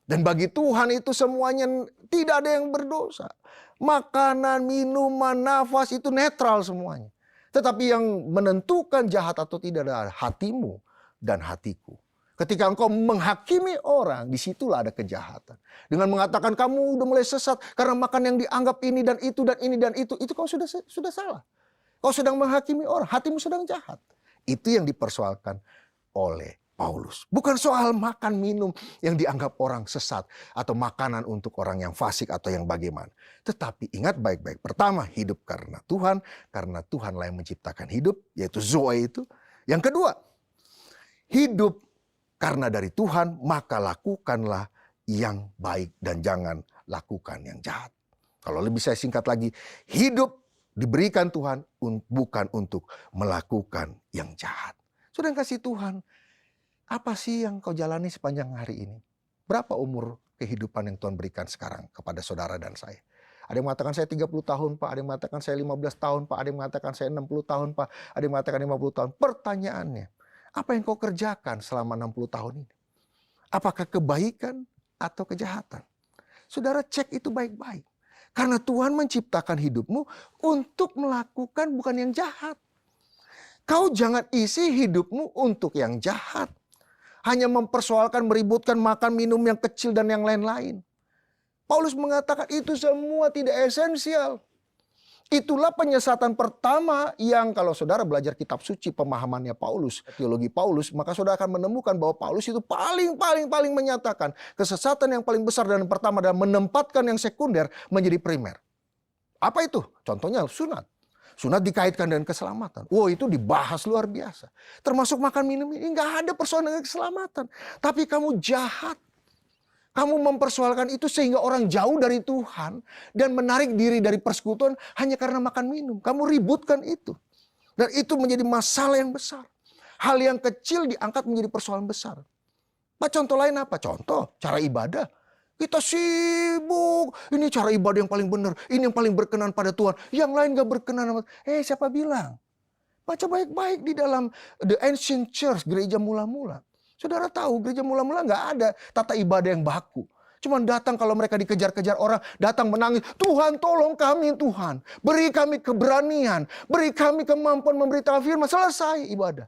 Dan bagi Tuhan itu semuanya tidak ada yang berdosa. Makanan, minuman, nafas itu netral semuanya. Tetapi yang menentukan jahat atau tidak adalah hatimu dan hatiku. Ketika engkau menghakimi orang, disitulah ada kejahatan. Dengan mengatakan kamu udah mulai sesat karena makan yang dianggap ini dan itu dan ini dan itu kau sudah salah. Kau sedang menghakimi orang, hatimu sedang jahat. Itu yang dipersoalkan oleh Paulus. Bukan soal makan minum yang dianggap orang sesat atau makanan untuk orang yang fasik atau yang bagaimana. Tetapi ingat baik-baik. Pertama, hidup karena Tuhanlah yang menciptakan hidup, yaitu Zoe itu. Yang kedua, hidup karena dari Tuhan, maka lakukanlah yang baik dan jangan lakukan yang jahat. Kalau lebih saya singkat lagi, hidup diberikan Tuhan bukan untuk melakukan yang jahat. Sudah kasih Tuhan, apa sih yang kau jalani sepanjang hari ini? Berapa umur kehidupan yang Tuhan berikan sekarang kepada saudara dan saya? Ada yang mengatakan saya 30 tahun Pak, ada yang mengatakan saya 15 tahun Pak, ada yang mengatakan saya 60 tahun Pak, ada yang mengatakan 50 tahun. Pertanyaannya, apa yang kau kerjakan selama 60 tahun ini? Apakah kebaikan atau kejahatan? Saudara cek itu baik-baik. Karena Tuhan menciptakan hidupmu untuk melakukan bukan yang jahat. Kau jangan isi hidupmu untuk yang jahat. hanya mempersoalkan, meributkan makan minum yang kecil dan yang lain-lain. Paulus mengatakan itu semua tidak esensial. Itulah penyesatan pertama yang kalau saudara belajar kitab suci, pemahamannya Paulus, teologi Paulus, maka saudara akan menemukan bahwa Paulus itu paling menyatakan kesesatan yang paling besar dan pertama adalah menempatkan yang sekunder menjadi primer. Apa itu? Contohnya sunat. Sunat dikaitkan dengan keselamatan. Itu dibahas luar biasa. Termasuk makan minum ini nggak ada persoalan dengan keselamatan. Tapi kamu jahat. Kamu mempersoalkan itu sehingga orang jauh dari Tuhan dan menarik diri dari persekutuan hanya karena makan minum. Kamu ributkan itu. Dan itu menjadi masalah yang besar. Hal yang kecil diangkat menjadi persoalan besar. Contoh lain apa? Contoh cara ibadah. Kita sibuk. Ini cara ibadah yang paling benar. Ini yang paling berkenan pada Tuhan. Yang lain gak berkenan. Siapa bilang? Baca baik-baik di dalam The Ancient Church, gereja mula-mula. Saudara tahu gereja mula-mula gak ada tata ibadah yang baku. Cuman datang kalau mereka dikejar-kejar orang, datang menangis. Tuhan tolong kami Tuhan. Beri kami keberanian. Beri kami kemampuan memberitakan firman. Selesai ibadah.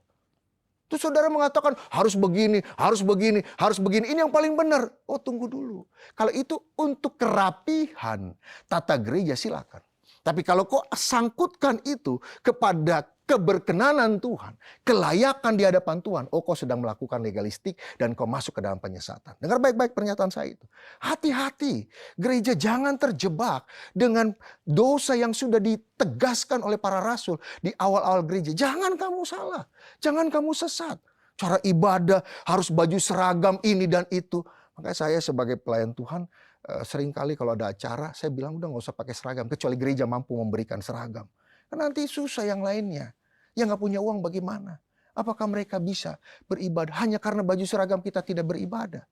Terus saudara mengatakan harus begini, harus begini, harus begini. Ini yang paling benar. Tunggu dulu. Kalau itu untuk kerapihan tata gereja silakan. Tapi kalau kau sangkutkan itu kepada keberkenanan Tuhan, kelayakan di hadapan Tuhan, kau sedang melakukan legalistik dan kau masuk ke dalam penyesatan. Dengar baik-baik pernyataan saya itu. Hati-hati, gereja jangan terjebak dengan dosa yang sudah ditegaskan oleh para rasul di awal-awal gereja. Jangan kamu salah, jangan kamu sesat. Cara ibadah harus baju seragam ini dan itu. Makanya saya sebagai pelayan Tuhan, seringkali kalau ada acara, saya bilang udah gak usah pakai seragam, kecuali gereja mampu memberikan seragam. Karena nanti susah yang lainnya. Yang gak punya uang bagaimana? Apakah mereka bisa beribadah hanya karena baju seragam kita tidak beribadah?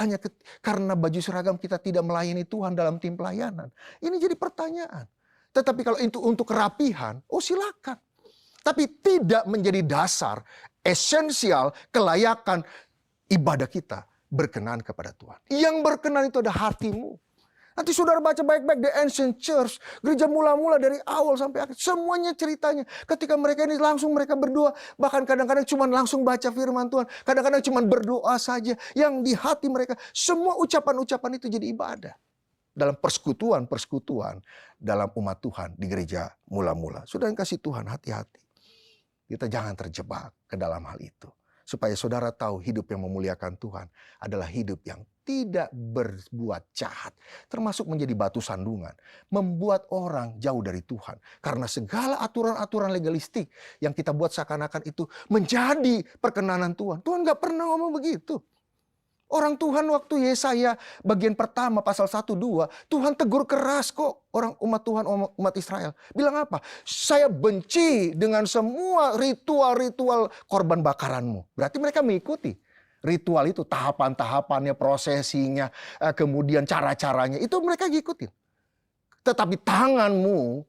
Hanya karena baju seragam kita tidak melayani Tuhan dalam tim pelayanan? Ini jadi pertanyaan. Tetapi kalau itu untuk kerapihan, silakan. Tapi tidak menjadi dasar esensial kelayakan ibadah kita berkenan kepada Tuhan. Yang berkenan itu ada hatimu. Nanti saudara baca baik-baik The Ancient Church, gereja mula-mula dari awal sampai akhir, semuanya ceritanya. Ketika mereka ini langsung mereka berdoa, bahkan kadang-kadang cuma langsung baca firman Tuhan, kadang-kadang cuma berdoa saja. Yang di hati mereka, semua ucapan-ucapan itu jadi ibadah. Dalam persekutuan dalam umat Tuhan di gereja mula-mula. Saudara yang kasih Tuhan, hati-hati. Kita jangan terjebak ke dalam hal itu. Supaya saudara tahu hidup yang memuliakan Tuhan adalah hidup yang tidak berbuat jahat. Termasuk menjadi batu sandungan. Membuat orang jauh dari Tuhan. Karena segala aturan-aturan legalistik yang kita buat seakan-akan itu menjadi perkenanan Tuhan. Tuhan gak pernah ngomong begitu. Orang Tuhan waktu Yesaya bagian pertama pasal 1-2. Tuhan tegur keras kok orang umat Tuhan, umat Israel. Bilang apa? Saya benci dengan semua ritual-ritual korban bakaranmu. Berarti mereka mengikuti ritual itu. Tahapan-tahapannya, prosesinya, kemudian cara-caranya. Itu mereka ngikutin. Tetapi tanganmu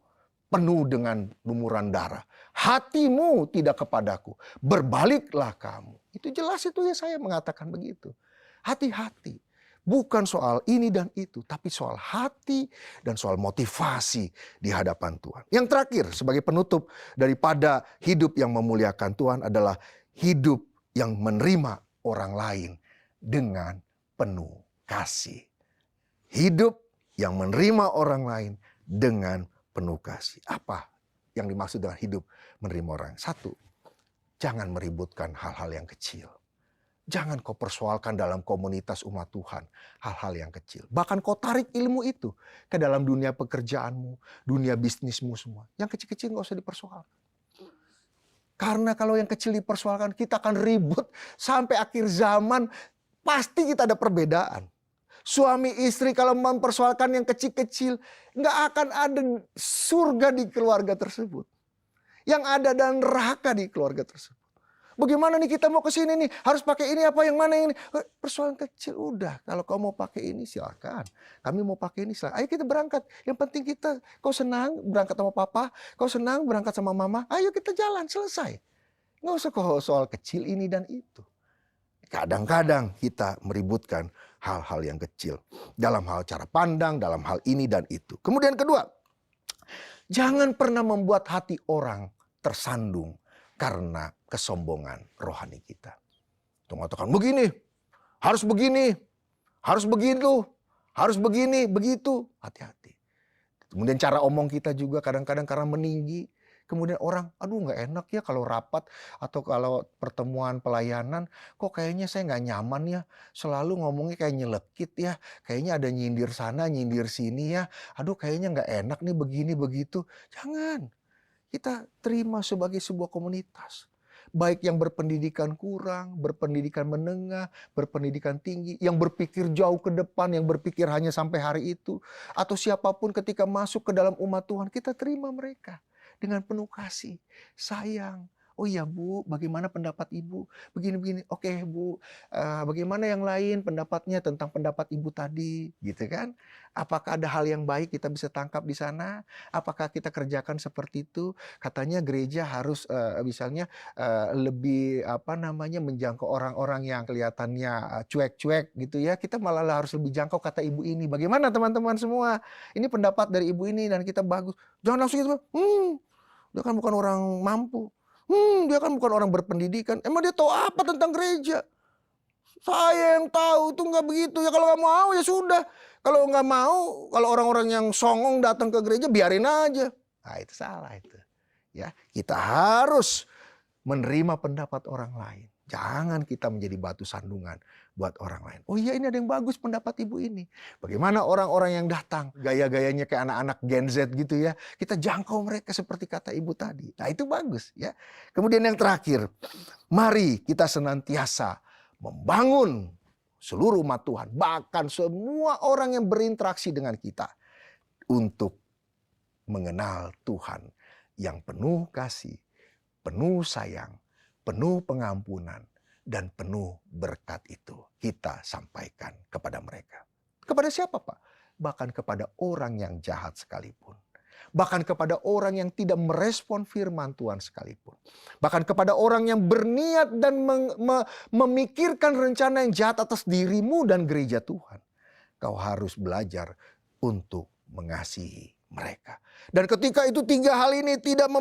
penuh dengan lumuran darah. Hatimu tidak kepadaku. Berbaliklah kamu. Itu jelas itu Yesaya mengatakan begitu. Hati-hati, bukan soal ini dan itu, tapi soal hati dan soal motivasi di hadapan Tuhan. Yang terakhir, sebagai penutup daripada hidup yang memuliakan Tuhan adalah hidup yang menerima orang lain dengan penuh kasih. Hidup yang menerima orang lain dengan penuh kasih. Apa yang dimaksud dengan hidup menerima orang? Satu, jangan meributkan hal-hal yang kecil. Jangan kau persoalkan dalam komunitas umat Tuhan hal-hal yang kecil. Bahkan kau tarik ilmu itu ke dalam dunia pekerjaanmu, dunia bisnismu semua. Yang kecil-kecil gak usah dipersoalkan. Karena kalau yang kecil dipersoalkan, kita akan ribut sampai akhir zaman. Pasti kita ada perbedaan. Suami istri kalau mempersoalkan yang kecil-kecil, gak akan ada surga di keluarga tersebut. Yang ada dan neraka di keluarga tersebut. Bagaimana nih kita mau ke sini nih? Harus pakai ini apa? Yang mana ini? Persoalan kecil udah. Kalau kau mau pakai ini silakan. Kami mau pakai ini silakan. Ayo kita berangkat. Yang penting kita, kau senang berangkat sama papa, kau senang berangkat sama mama. Ayo kita jalan, selesai. Nggak usah kau soal kecil ini dan itu. Kadang-kadang kita meributkan hal-hal yang kecil. Dalam hal cara pandang, dalam hal ini dan itu. Kemudian kedua, jangan pernah membuat hati orang tersandung karena kesombongan rohani kita. Untuk mengatakan begini, harus begini, harus begitu, harus begini, begitu. Hati-hati. Kemudian cara omong kita juga kadang-kadang karena meninggi. Kemudian orang, aduh nggak enak ya kalau rapat atau kalau pertemuan pelayanan, kok kayaknya saya nggak nyaman ya. Selalu ngomongnya kayak nyelekit ya. Kayaknya ada nyindir sana, nyindir sini ya. Aduh kayaknya nggak enak nih begini, begitu. Jangan. Kita terima sebagai sebuah komunitas. Baik yang berpendidikan kurang, berpendidikan menengah, berpendidikan tinggi, yang berpikir jauh ke depan, yang berpikir hanya sampai hari itu. Atau siapapun ketika masuk ke dalam umat Tuhan, kita terima mereka dengan penuh kasih, sayang. Oh iya Bu, bagaimana pendapat Ibu? Begini-begini. Oke Bu, bagaimana yang lain pendapatnya tentang pendapat Ibu tadi? Gitu kan? Apakah ada hal yang baik kita bisa tangkap di sana? Apakah kita kerjakan seperti itu? Katanya gereja harus misalnya lebih menjangkau orang-orang yang kelihatannya cuek-cuek gitu ya. Kita malah harus lebih jangkau kata Ibu ini. Bagaimana teman-teman semua? Ini pendapat dari Ibu ini dan kita bagus. Jangan langsung gitu. Dia kan bukan orang mampu. Dia kan bukan orang berpendidikan. Emang dia tahu apa tentang gereja? Saya yang tahu itu nggak begitu. Ya kalau nggak mau ya sudah. Kalau nggak mau, kalau orang-orang yang songong datang ke gereja biarin aja. Nah itu salah itu. Ya, kita harus menerima pendapat orang lain. Jangan kita menjadi batu sandungan buat orang lain. Oh iya ini ada yang bagus pendapat Ibu ini. Bagaimana orang-orang yang datang, gaya-gayanya kayak anak-anak Gen Z gitu ya. Kita jangkau mereka seperti kata Ibu tadi. Nah itu bagus ya. Kemudian yang terakhir, mari kita senantiasa membangun seluruh umat Tuhan. Bahkan semua orang yang berinteraksi dengan kita. Untuk mengenal Tuhan yang penuh kasih, penuh sayang, penuh pengampunan, dan penuh berkat itu kita sampaikan kepada mereka. Kepada siapa Pak? Bahkan kepada orang yang jahat sekalipun. Bahkan kepada orang yang tidak merespon firman Tuhan sekalipun. Bahkan kepada orang yang berniat dan memikirkan rencana yang jahat atas dirimu dan gereja Tuhan. Kau harus belajar untuk mengasihi mereka. Dan ketika itu tiga hal ini tidak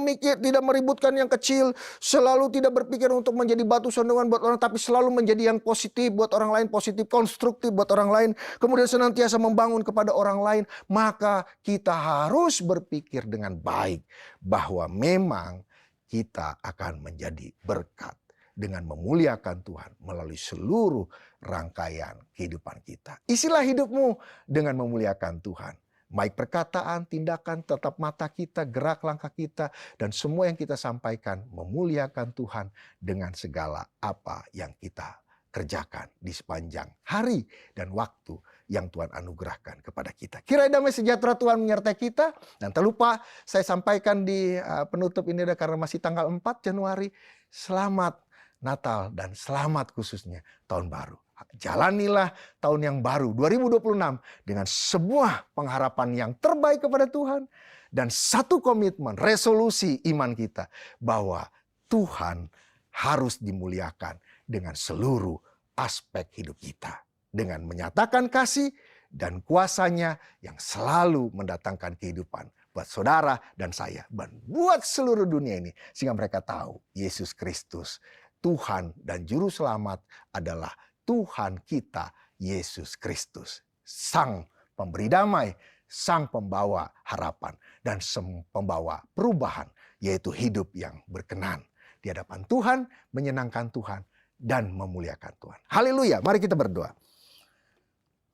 meributkan yang kecil, selalu tidak berpikir untuk menjadi batu sandungan buat orang, tapi selalu menjadi yang positif buat orang lain, positif, konstruktif buat orang lain, kemudian senantiasa membangun kepada orang lain, maka kita harus berpikir dengan baik bahwa memang kita akan menjadi berkat dengan memuliakan Tuhan melalui seluruh rangkaian kehidupan kita. Isilah hidupmu dengan memuliakan Tuhan. Baik perkataan, tindakan, tatap mata kita, gerak langkah kita, dan semua yang kita sampaikan memuliakan Tuhan dengan segala apa yang kita kerjakan di sepanjang hari dan waktu yang Tuhan anugerahkan kepada kita. Kiranya damai sejahtera Tuhan menyertai kita. Dan tak lupa saya sampaikan di penutup ini karena masih tanggal 4 Januari. Selamat Natal dan selamat khususnya Tahun Baru. Jalanilah tahun yang baru 2026 dengan sebuah pengharapan yang terbaik kepada Tuhan dan satu komitmen, resolusi iman kita bahwa Tuhan harus dimuliakan dengan seluruh aspek hidup kita. Dengan menyatakan kasih dan kuasanya yang selalu mendatangkan kehidupan buat saudara dan saya. Dan buat seluruh dunia ini. Sehingga mereka tahu Yesus Kristus, Tuhan dan Juru Selamat adalah Tuhan kita, Yesus Kristus. Sang pemberi damai, sang pembawa harapan, dan pembawa perubahan. Yaitu hidup yang berkenan di hadapan Tuhan, menyenangkan Tuhan, dan memuliakan Tuhan. Haleluya, mari kita berdoa.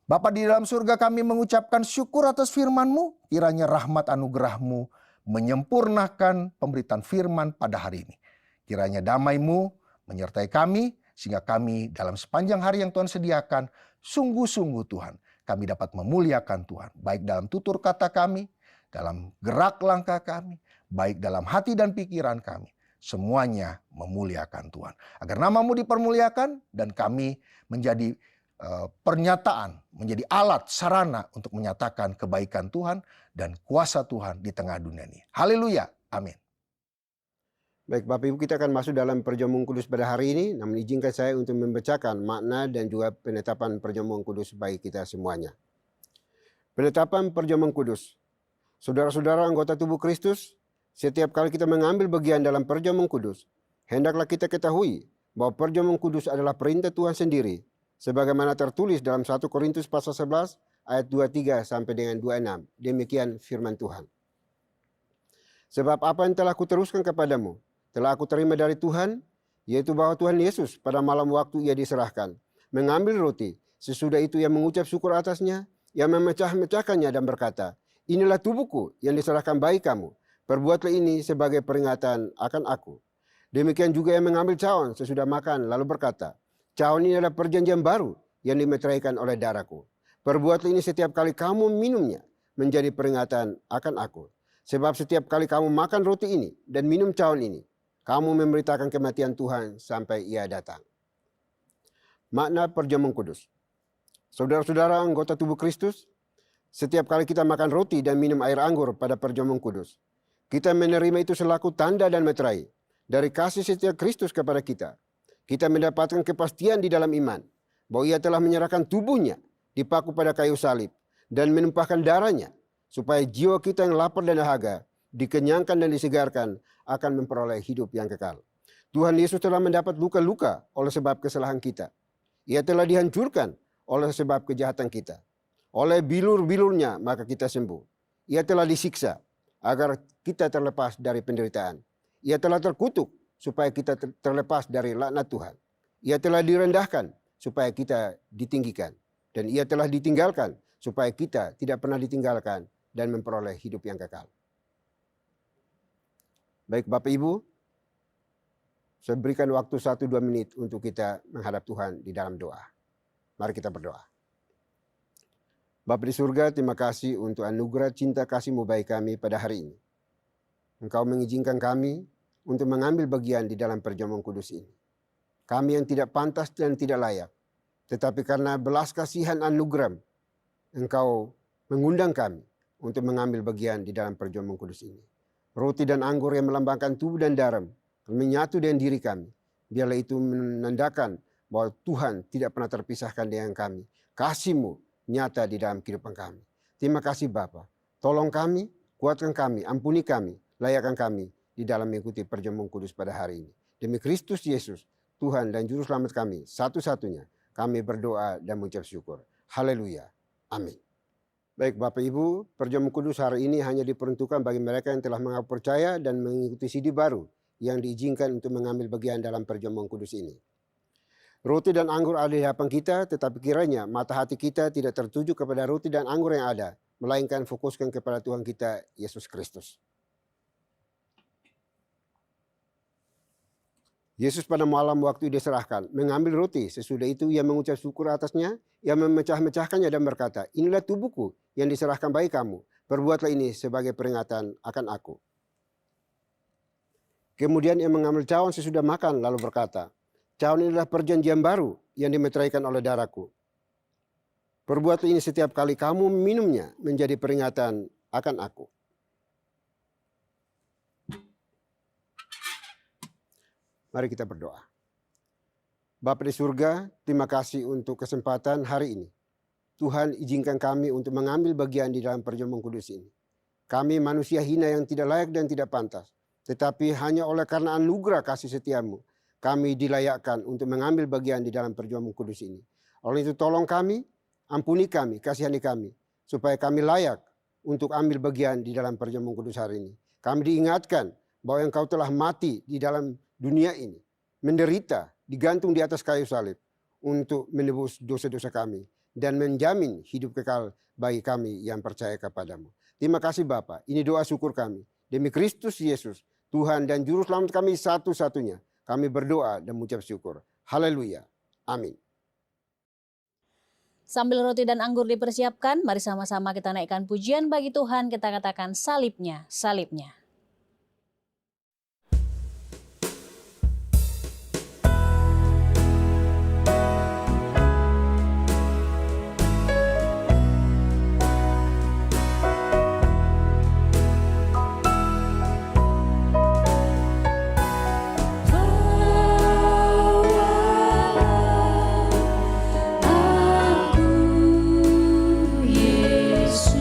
Bapa di dalam surga, kami mengucapkan syukur atas firman-Mu. Kiranya rahmat anugerah-Mu menyempurnakan pemberitaan firman pada hari ini. Kiranya damai-Mu menyertai kami, sehingga kami dalam sepanjang hari yang Tuhan sediakan, sungguh-sungguh Tuhan, kami dapat memuliakan Tuhan. Baik dalam tutur kata kami, dalam gerak langkah kami, baik dalam hati dan pikiran kami. Semuanya memuliakan Tuhan. Agar nama-Mu dipermuliakan dan kami menjadi pernyataan, menjadi alat, sarana untuk menyatakan kebaikan Tuhan dan kuasa Tuhan di tengah dunia ini. Haleluya, amin. Baik Bapak Ibu, kita akan masuk dalam perjamuan kudus pada hari ini. Namun izinkan saya untuk membacakan makna dan juga penetapan perjamuan kudus bagi kita semuanya. Penetapan perjamuan kudus. Saudara-saudara anggota tubuh Kristus, setiap kali kita mengambil bagian dalam perjamuan kudus, hendaklah kita ketahui bahwa perjamuan kudus adalah perintah Tuhan sendiri, sebagaimana tertulis dalam 1 Korintus pasal 11 ayat 23 sampai dengan 26. Demikian firman Tuhan. Sebab apa yang telah kuteruskan kepadamu, telah aku terima dari Tuhan, yaitu bahwa Tuhan Yesus pada malam waktu ia diserahkan, mengambil roti, sesudah itu ia mengucap syukur atasnya, ia memecah-mecahkannya dan berkata, inilah tubuhku yang diserahkan bagi kamu, perbuatlah ini sebagai peringatan akan aku. Demikian juga ia mengambil cawan sesudah makan, lalu berkata, cawan ini adalah perjanjian baru yang dimeteraikan oleh darahku. Perbuatlah ini setiap kali kamu minumnya, menjadi peringatan akan aku. Sebab setiap kali kamu makan roti ini dan minum cawan ini, kamu memberitakan kematian Tuhan sampai ia datang. Makna perjamuan kudus. Saudara-saudara anggota tubuh Kristus, setiap kali kita makan roti dan minum air anggur pada perjamuan kudus, kita menerima itu selaku tanda dan meterai dari kasih setia Kristus kepada kita. Kita mendapatkan kepastian di dalam iman bahwa ia telah menyerahkan tubuhnya dipaku pada kayu salib dan menumpahkan darahnya supaya jiwa kita yang lapar dan dahaga dikenyangkan dan disegarkan akan memperoleh hidup yang kekal. Tuhan Yesus telah mendapat luka-luka oleh sebab kesalahan kita. Ia telah dihancurkan oleh sebab kejahatan kita. Oleh bilur-bilurnya maka kita sembuh. Ia telah disiksa agar kita terlepas dari penderitaan. Ia telah terkutuk supaya kita terlepas dari laknat Tuhan. Ia telah direndahkan supaya kita ditinggikan. Dan ia telah ditinggalkan supaya kita tidak pernah ditinggalkan dan memperoleh hidup yang kekal. Baik Bapak Ibu, saya berikan waktu 1-2 menit untuk kita menghadap Tuhan di dalam doa. Mari kita berdoa. Bapa di surga, terima kasih untuk anugerah cinta kasih-Mu bagi kami pada hari ini. Engkau mengizinkan kami untuk mengambil bagian di dalam perjamuan kudus ini. Kami yang tidak pantas dan tidak layak, tetapi karena belas kasihan anugerah, Engkau mengundang kami untuk mengambil bagian di dalam perjamuan kudus ini. Roti dan anggur yang melambangkan tubuh dan darah menyatu dengan diri kami. Biarlah itu menandakan bahwa Tuhan tidak pernah terpisahkan dengan kami. Kasih-Mu nyata di dalam kehidupan kami. Terima kasih Bapa. Tolong kami, kuatkan kami, ampuni kami, layakkan kami di dalam mengikuti perjamuan kudus pada hari ini. Demi Kristus Yesus, Tuhan dan Juru Selamat kami, satu-satunya, kami berdoa dan mengucap syukur. Haleluya. Amin. Baik Bapak Ibu, perjamuan kudus hari ini hanya diperuntukkan bagi mereka yang telah mengaku percaya dan mengikuti CD baru yang diizinkan untuk mengambil bagian dalam perjamuan kudus ini. Roti dan anggur ada di hadapan kita, tetapi kiranya mata hati kita tidak tertuju kepada roti dan anggur yang ada, melainkan fokuskan kepada Tuhan kita, Yesus Kristus. Yesus pada malam waktu diserahkan, mengambil roti, sesudah itu ia mengucap syukur atasnya, ia memecah-mecahkannya dan berkata, inilah tubuhku yang diserahkan bagi kamu, perbuatlah ini sebagai peringatan akan aku. Kemudian ia mengambil cawan sesudah makan, lalu berkata, cawan ini adalah perjanjian baru yang dimeteraikan oleh darahku. Perbuatlah ini setiap kali kamu minumnya menjadi peringatan akan aku. Mari kita berdoa. Bapa di surga, terima kasih untuk kesempatan hari ini. Tuhan izinkan kami untuk mengambil bagian di dalam perjamuan kudus ini. Kami manusia hina yang tidak layak dan tidak pantas. Tetapi hanya oleh karena anugerah kasih setiamu, kami dilayakkan untuk mengambil bagian di dalam perjamuan kudus ini. Oleh itu tolong kami, ampuni kami, kasihani kami. Supaya kami layak untuk ambil bagian di dalam perjamuan kudus hari ini. Kami diingatkan bahwa Engkau telah mati di dalam dunia ini, menderita, digantung di atas kayu salib untuk menebus dosa-dosa kami dan menjamin hidup kekal bagi kami yang percaya kepadamu. Terima kasih Bapa, ini doa syukur kami. Demi Kristus Yesus, Tuhan dan Juru Selamat kami satu-satunya, kami berdoa dan mengucap syukur. Haleluya. Amin. Sambil roti dan anggur dipersiapkan, mari sama-sama kita naikkan pujian bagi Tuhan, kita katakan salibnya, salibnya. Yesus,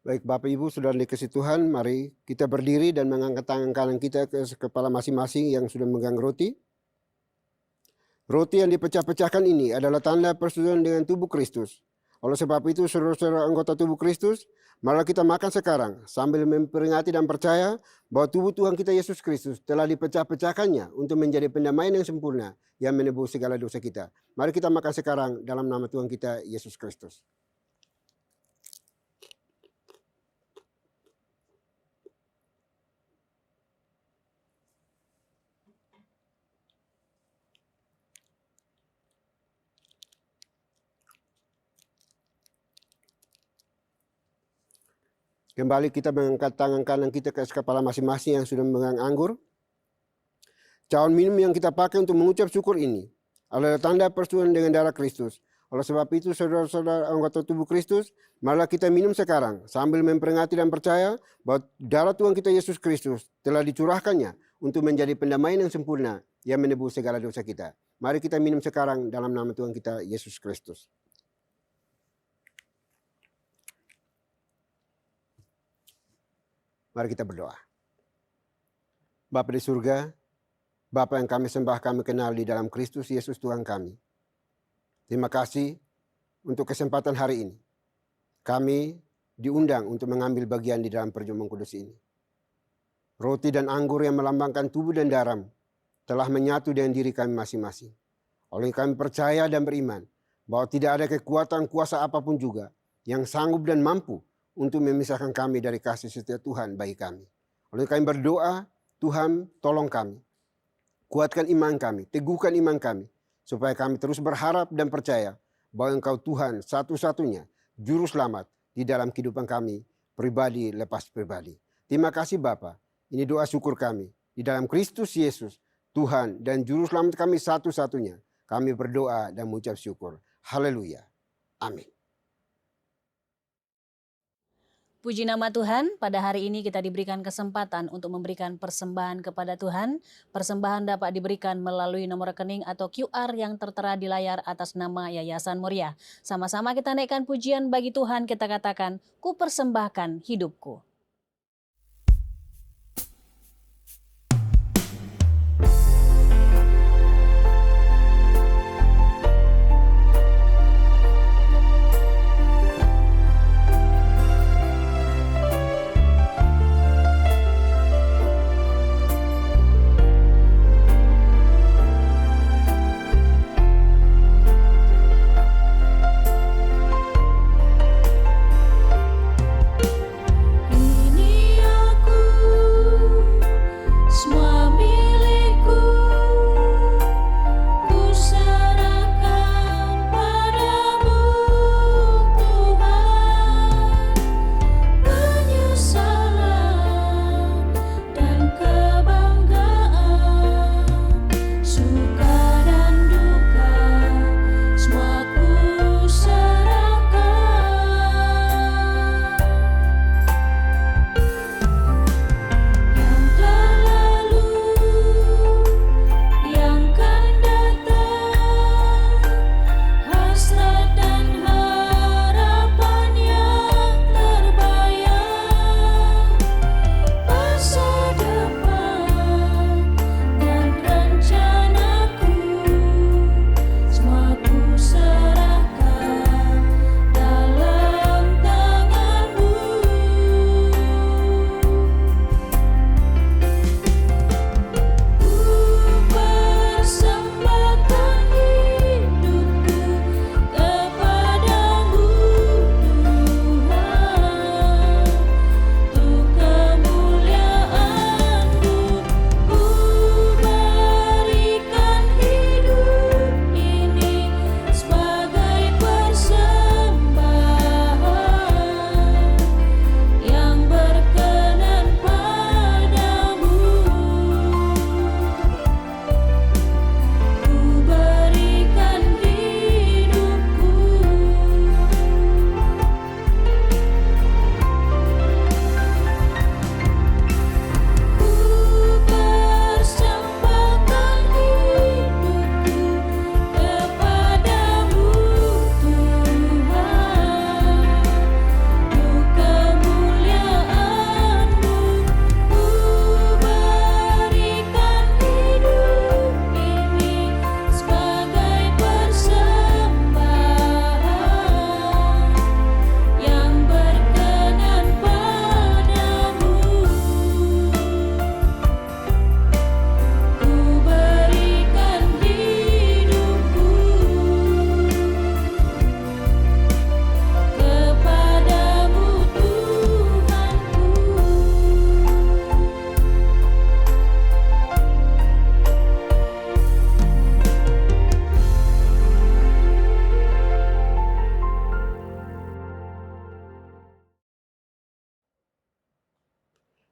Baik Bapak Ibu Saudara dikasihi Tuhan, mari kita berdiri dan mengangkat tangan kanan kita ke kepala masing-masing yang sudah memegang roti. Roti yang dipecah-pecahkan ini adalah tanda persetujuan dengan tubuh Kristus. Oleh sebab itu saudara-saudara anggota tubuh Kristus, mari kita makan sekarang sambil memperingati dan percaya bahwa tubuh Tuhan kita Yesus Kristus telah dipecah-pecahkannya untuk menjadi pendamaian yang sempurna yang menebus segala dosa kita. Mari kita makan sekarang dalam nama Tuhan kita Yesus Kristus. Kembali kita mengangkat tangan kanan kita ke kepala masing-masing yang sudah memegang anggur. Cawan minum yang kita pakai untuk mengucap syukur ini adalah tanda persetujuan dengan darah Kristus. Oleh sebab itu saudara-saudara anggota tubuh Kristus, marilah kita minum sekarang sambil memperingati dan percaya bahwa darah Tuhan kita Yesus Kristus telah dicurahkannya untuk menjadi pendamaian yang sempurna yang menebus segala dosa kita. Mari kita minum sekarang dalam nama Tuhan kita Yesus Kristus. Mari kita berdoa. Bapa di surga, Bapa yang kami sembah, kami kenal di dalam Kristus Yesus Tuhan kami. Terima kasih untuk kesempatan hari ini. Kami diundang untuk mengambil bagian di dalam perjamuan kudus ini. Roti dan anggur yang melambangkan tubuh dan darah telah menyatu dengan diri kami masing-masing. Oleh kami percaya dan beriman bahwa tidak ada kekuatan kuasa apapun juga yang sanggup dan mampu untuk memisahkan kami dari kasih setia Tuhan bagi kami. Oleh kami berdoa, Tuhan tolong kami. Kuatkan iman kami, teguhkan iman kami. Supaya kami terus berharap dan percaya bahwa Engkau Tuhan satu-satunya juru selamat di dalam kehidupan kami, pribadi lepas pribadi. Terima kasih Bapa. Ini doa syukur kami. Di dalam Kristus Yesus, Tuhan dan juru selamat kami satu-satunya. Kami berdoa dan mengucap syukur. Haleluya. Amin. Puji nama Tuhan, pada hari ini kita diberikan kesempatan untuk memberikan persembahan kepada Tuhan. Persembahan dapat diberikan melalui nomor rekening atau QR yang tertera di layar atas nama Yayasan Moriah. Sama-sama kita naikkan pujian bagi Tuhan, kita katakan, ku persembahkan hidupku.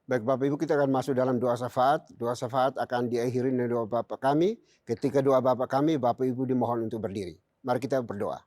Baik Bapak Ibu, kita akan masuk dalam doa syafaat. Doa syafaat akan diakhiri dengan doa Bapak kami. Ketika doa Bapak kami, Bapak Ibu dimohon untuk berdiri. Mari kita berdoa.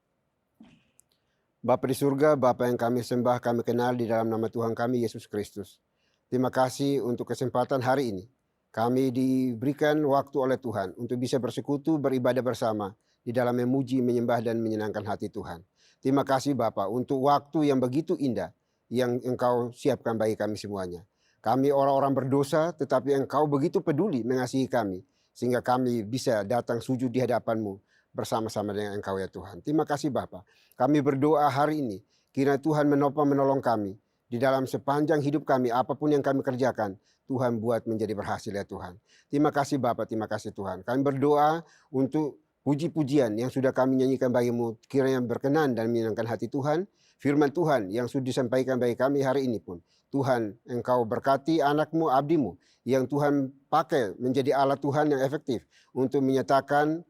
Bapa di surga, Bapa yang kami sembah, kami kenal di dalam nama Tuhan kami, Yesus Kristus. Terima kasih untuk kesempatan hari ini. Kami diberikan waktu oleh Tuhan untuk bisa bersekutu, beribadah bersama di dalam memuji, menyembah, dan menyenangkan hati Tuhan. Terima kasih Bapa untuk waktu yang begitu indah yang Engkau siapkan bagi kami semuanya. Kami orang-orang berdosa, tetapi Engkau begitu peduli mengasihi kami, sehingga kami bisa datang sujud di hadapan-Mu bersama-sama dengan Engkau ya Tuhan. Terima kasih Bapa. Kami berdoa hari ini, kiranya Tuhan menopang menolong kami di dalam sepanjang hidup kami, apapun yang kami kerjakan, Tuhan buat menjadi berhasil ya Tuhan. Terima kasih Bapa, terima kasih Tuhan. Kami berdoa untuk puji-pujian yang sudah kami nyanyikan bagimu, kiranya berkenan dan menyenangkan hati Tuhan. Firman Tuhan yang sudah disampaikan bagi kami hari ini pun, Tuhan, Engkau berkati anak-Mu, abdi-Mu, yang Tuhan pakai menjadi alat Tuhan yang efektif untuk menyatakan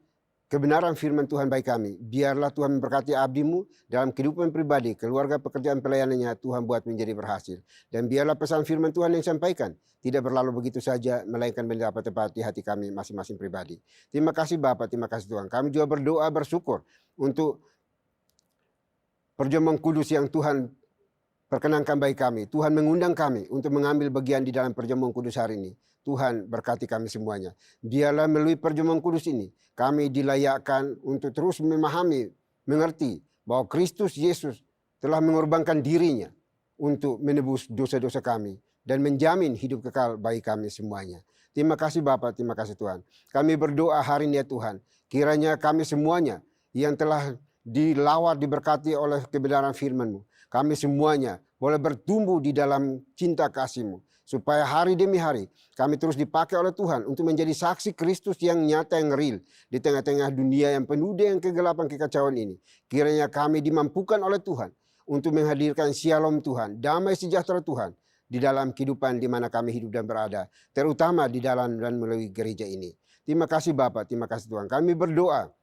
kebenaran firman Tuhan bagi kami. Biarlah Tuhan memberkati abdi-Mu dalam kehidupan pribadi, keluarga, pekerjaan, pelayanannya, Tuhan buat menjadi berhasil. Dan biarlah pesan firman Tuhan yang disampaikan tidak berlalu begitu saja, melainkan mendapat tempat di hati kami masing-masing pribadi. Terima kasih Bapa, terima kasih Tuhan. Kami juga berdoa, bersyukur untuk perjamuan kudus yang Tuhan perkenankan bagi kami. Tuhan mengundang kami untuk mengambil bagian di dalam perjamuan kudus hari ini. Tuhan berkati kami semuanya. Biarlah melalui perjamuan kudus ini, kami dilayakkan untuk terus memahami, mengerti bahwa Kristus Yesus telah mengorbankan dirinya untuk menebus dosa-dosa kami dan menjamin hidup kekal bagi kami semuanya. Terima kasih Bapa, terima kasih Tuhan. Kami berdoa hari ini ya Tuhan, kiranya kami semuanya yang telah dilawat, diberkati oleh kebenaran firman-Mu, kami semuanya boleh bertumbuh di dalam cinta kasih-Mu, supaya hari demi hari kami terus dipakai oleh Tuhan untuk menjadi saksi Kristus yang nyata, yang real di tengah-tengah dunia yang penuh dengan kegelapan, kekacauan ini. Kiranya kami dimampukan oleh Tuhan untuk menghadirkan shalom Tuhan, damai sejahtera Tuhan di dalam kehidupan di mana kami hidup dan berada, terutama di dalam dan melalui gereja ini. Terima kasih Bapa, terima kasih Tuhan. Kami berdoa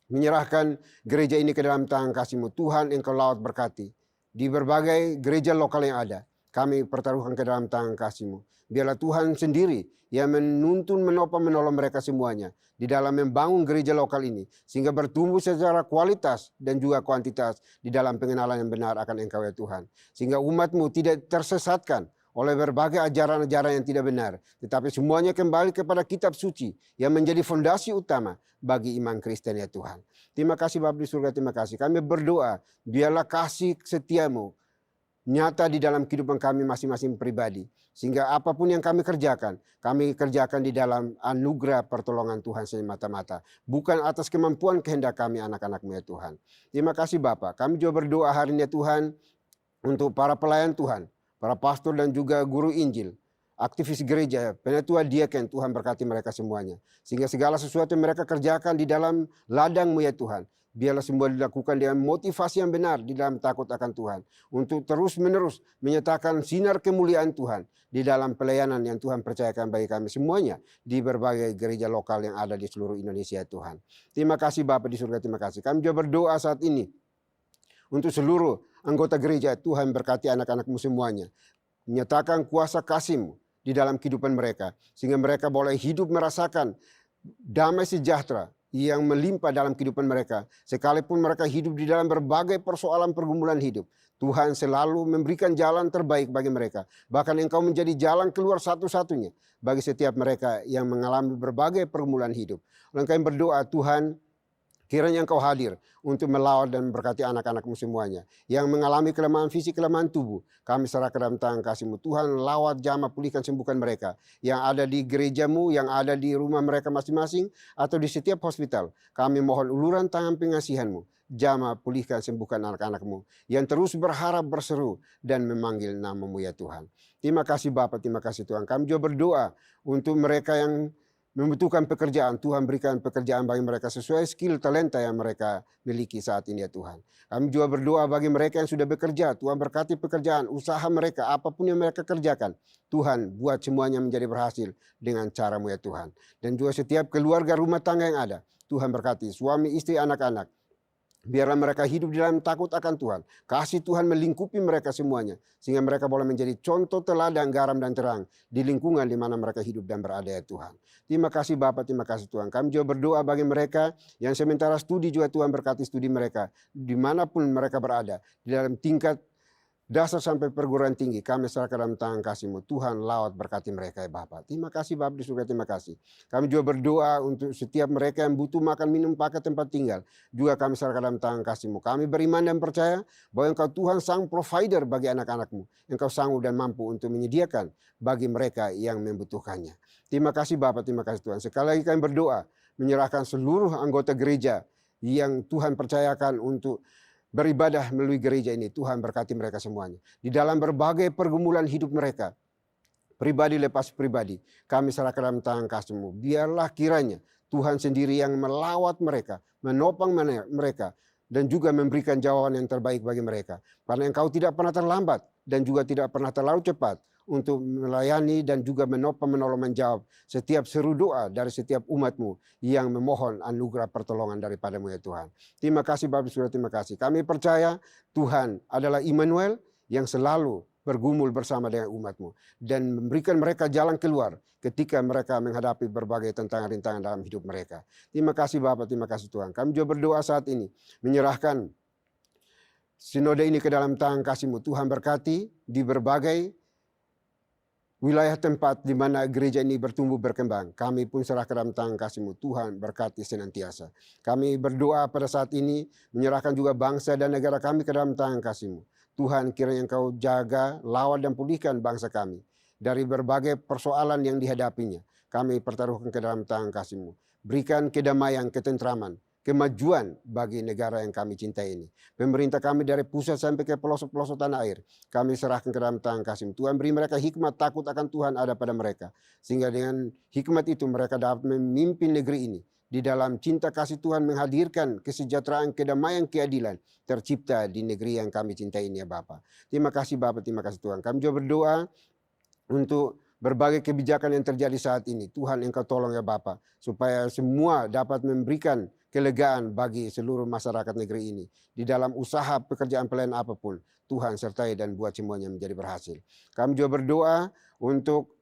menyerahkan gereja ini ke dalam tangan kasih-Mu. Tuhan, Engkau lawat berkati di berbagai gereja lokal yang ada. Kami pertaruhkan ke dalam tangan kasih-Mu. Biarlah Tuhan sendiri yang menuntun, menopang, menolong mereka semuanya di dalam membangun gereja lokal ini, sehingga bertumbuh secara kualitas dan juga kuantitas di dalam pengenalan yang benar akan Engkau ya Tuhan. Sehingga umat-Mu tidak tersesatkan oleh berbagai ajaran-ajaran yang tidak benar, tetapi semuanya kembali kepada kitab suci yang menjadi fondasi utama bagi iman Kristen ya Tuhan. Terima kasih Bapa di surga, terima kasih. Kami berdoa, biarlah kasih setia-Mu nyata di dalam kehidupan kami masing-masing pribadi, sehingga apapun yang kami kerjakan di dalam anugerah pertolongan Tuhan semata-mata, bukan atas kemampuan kehendak kami anak-anak-Mu ya Tuhan. Terima kasih Bapa. Kami juga berdoa hari ini ya Tuhan untuk para pelayan Tuhan, para pastor dan juga guru Injil, aktivis gereja, penatua diaken, Tuhan berkati mereka semuanya. Sehingga segala sesuatu yang mereka kerjakan di dalam ladang-Mu ya Tuhan, biarlah semua dilakukan dengan motivasi yang benar di dalam takut akan Tuhan. Untuk terus-menerus menyatakan sinar kemuliaan Tuhan di dalam pelayanan yang Tuhan percayakan bagi kami semuanya di berbagai gereja lokal yang ada di seluruh Indonesia Tuhan. Terima kasih Bapa di surga, terima kasih. Kami juga berdoa saat ini untuk seluruh anggota gereja. Tuhan berkati anak-anak-Mu semuanya. Menyatakan kuasa kasih-Mu di dalam kehidupan mereka, sehingga mereka boleh hidup merasakan damai sejahtera yang melimpah dalam kehidupan mereka. Sekalipun mereka hidup di dalam berbagai persoalan pergumulan hidup, Tuhan selalu memberikan jalan terbaik bagi mereka. Bahkan Engkau menjadi jalan keluar satu-satunya bagi setiap mereka yang mengalami berbagai pergumulan hidup. Lalu kami berdoa, Tuhan, kiranya Engkau hadir untuk melawat dan memberkati anak-anak-Mu semuanya yang mengalami kelemahan fisik, kelemahan tubuh. Kami serahkan dalam tangan kasih-Mu. Tuhan, lawat, jamah, pulihkan, sembuhkan mereka yang ada di gereja-Mu, yang ada di rumah mereka masing-masing, atau di setiap hospital. Kami mohon uluran tangan pengasihan-Mu. Jamah, pulihkan, sembuhkan anak-anak-Mu yang terus berharap, berseru, dan memanggil nama-Mu ya Tuhan. Terima kasih Bapa, terima kasih Tuhan. Kami juga berdoa untuk mereka yang membutuhkan pekerjaan. Tuhan berikan pekerjaan bagi mereka sesuai skill, talenta yang mereka miliki saat ini ya Tuhan. Kami juga berdoa bagi mereka yang sudah bekerja. Tuhan berkati pekerjaan, usaha mereka, apapun yang mereka kerjakan. Tuhan buat semuanya menjadi berhasil dengan cara-Mu ya Tuhan. Dan juga setiap keluarga rumah tangga yang ada, Tuhan berkati suami, istri, anak-anak. Biarlah mereka hidup di dalam takut akan Tuhan. Kasih Tuhan melingkupi mereka semuanya. Sehingga mereka boleh menjadi contoh teladan, garam dan terang di lingkungan di mana mereka hidup dan berada ya Tuhan. Terima kasih Bapa, terima kasih Tuhan. Kami juga berdoa bagi mereka yang sementara studi juga Tuhan berkati studi mereka. Dimanapun mereka berada. Di dalam tingkat dasar sampai perguruan tinggi, kami serahkan dalam tangan kasih-Mu. Tuhan lawat berkati mereka ya Bapa. Terima kasih Bapa di surga, terima kasih. Kami juga berdoa untuk setiap mereka yang butuh makan, minum, pakai, tempat tinggal. Juga kami serahkan dalam tangan kasih-Mu. Kami beriman dan percaya bahwa Engkau Tuhan sang provider bagi anak-anak-Mu. Engkau sanggup dan mampu untuk menyediakan bagi mereka yang membutuhkannya. Terima kasih Bapa, terima kasih Tuhan. Sekali lagi kami berdoa menyerahkan seluruh anggota gereja yang Tuhan percayakan untuk beribadah melalui gereja ini. Tuhan berkati mereka semuanya. Di dalam berbagai pergumulan hidup mereka, pribadi lepas pribadi, kami serahkan dalam tangan kasih-Mu. Biarlah kiranya Tuhan sendiri yang melawat mereka, menopang mereka, dan juga memberikan jawaban yang terbaik bagi mereka. Karena Engkau tidak pernah terlambat dan juga tidak pernah terlalu cepat untuk melayani dan juga menopang, menolong, menjawab setiap seru doa dari setiap umat-Mu yang memohon anugerah pertolongan daripada-Mu ya Tuhan. Terima kasih Bapa Surga, terima kasih. Kami percaya Tuhan adalah Immanuel yang selalu bergumul bersama dengan umat-Mu dan memberikan mereka jalan keluar ketika mereka menghadapi berbagai tantangan-rintangan dalam hidup mereka. Terima kasih Bapa, terima kasih Tuhan. Kami juga berdoa saat ini menyerahkan sinode ini ke dalam tangan kasih-Mu. Tuhan berkati di berbagai wilayah tempat di mana gereja ini bertumbuh berkembang. Kami pun serahkan dalam tangan kasih-Mu. Tuhan berkati senantiasa. Kami berdoa pada saat ini menyerahkan juga bangsa dan negara kami ke dalam tangan kasih-Mu. Tuhan kiranya Engkau jaga, lawat dan pulihkan bangsa kami dari berbagai persoalan yang dihadapinya. Kami pertaruhkan ke dalam tangan kasih-Mu. Berikan kedamaian, ketentraman, kemajuan bagi negara yang kami cintai ini. Pemerintah kami dari pusat sampai ke pelosok-pelosok tanah air, kami serahkan ke dalam tangan kasih-Mu. Tuhan beri mereka hikmat, takut akan Tuhan ada pada mereka. Sehingga dengan hikmat itu mereka dapat memimpin negeri ini. Di dalam cinta kasih Tuhan menghadirkan kesejahteraan, kedamaian, keadilan tercipta di negeri yang kami cintai ini ya Bapa. Terima kasih Bapa, terima kasih Tuhan. Kami juga berdoa untuk berbagai kebijakan yang terjadi saat ini. Tuhan Engkau tolong ya Bapa, supaya semua dapat memberikan kelegaan bagi seluruh masyarakat negeri ini. Di dalam usaha pekerjaan pelayanan apapun, Tuhan sertai dan buat semuanya menjadi berhasil. Kami juga berdoa untuk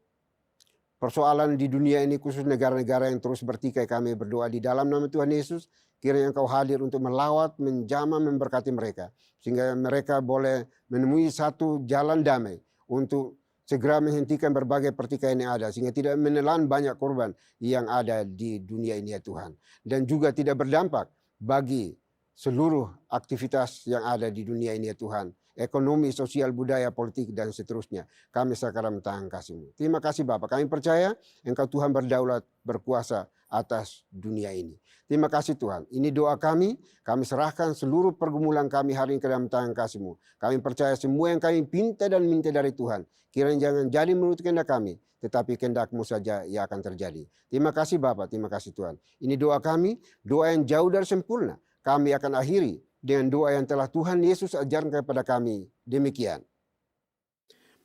persoalan di dunia ini, khusus negara-negara yang terus bertikai. Kami berdoa di dalam nama Tuhan Yesus, kiranya Engkau hadir untuk melawat, menjamah, memberkati mereka. Sehingga mereka boleh menemui satu jalan damai untuk segera menghentikan berbagai pertikaian yang ada. Sehingga tidak menelan banyak korban yang ada di dunia ini ya Tuhan. Dan juga tidak berdampak bagi seluruh aktivitas yang ada di dunia ini ya Tuhan. Ekonomi, sosial, budaya, politik, dan seterusnya. Kami serahkan dalam tangan kasih-Mu. Terima kasih Bapa. Kami percaya Engkau Tuhan berdaulat, berkuasa atas dunia ini. Terima kasih Tuhan. Ini doa kami serahkan seluruh pergumulan kami hari ini ke dalam tangan kasih-Mu. Kami percaya semua yang kami pinta dan minta dari Tuhan, kiranya jangan jadi menurut kehendak kami, tetapi kehendak-Mu saja yang akan terjadi. Terima kasih Bapa, terima kasih Tuhan. Ini doa kami, doa yang jauh dari sempurna. Kami akan akhiri dengan doa yang telah Tuhan Yesus ajarkan kepada kami. Demikian.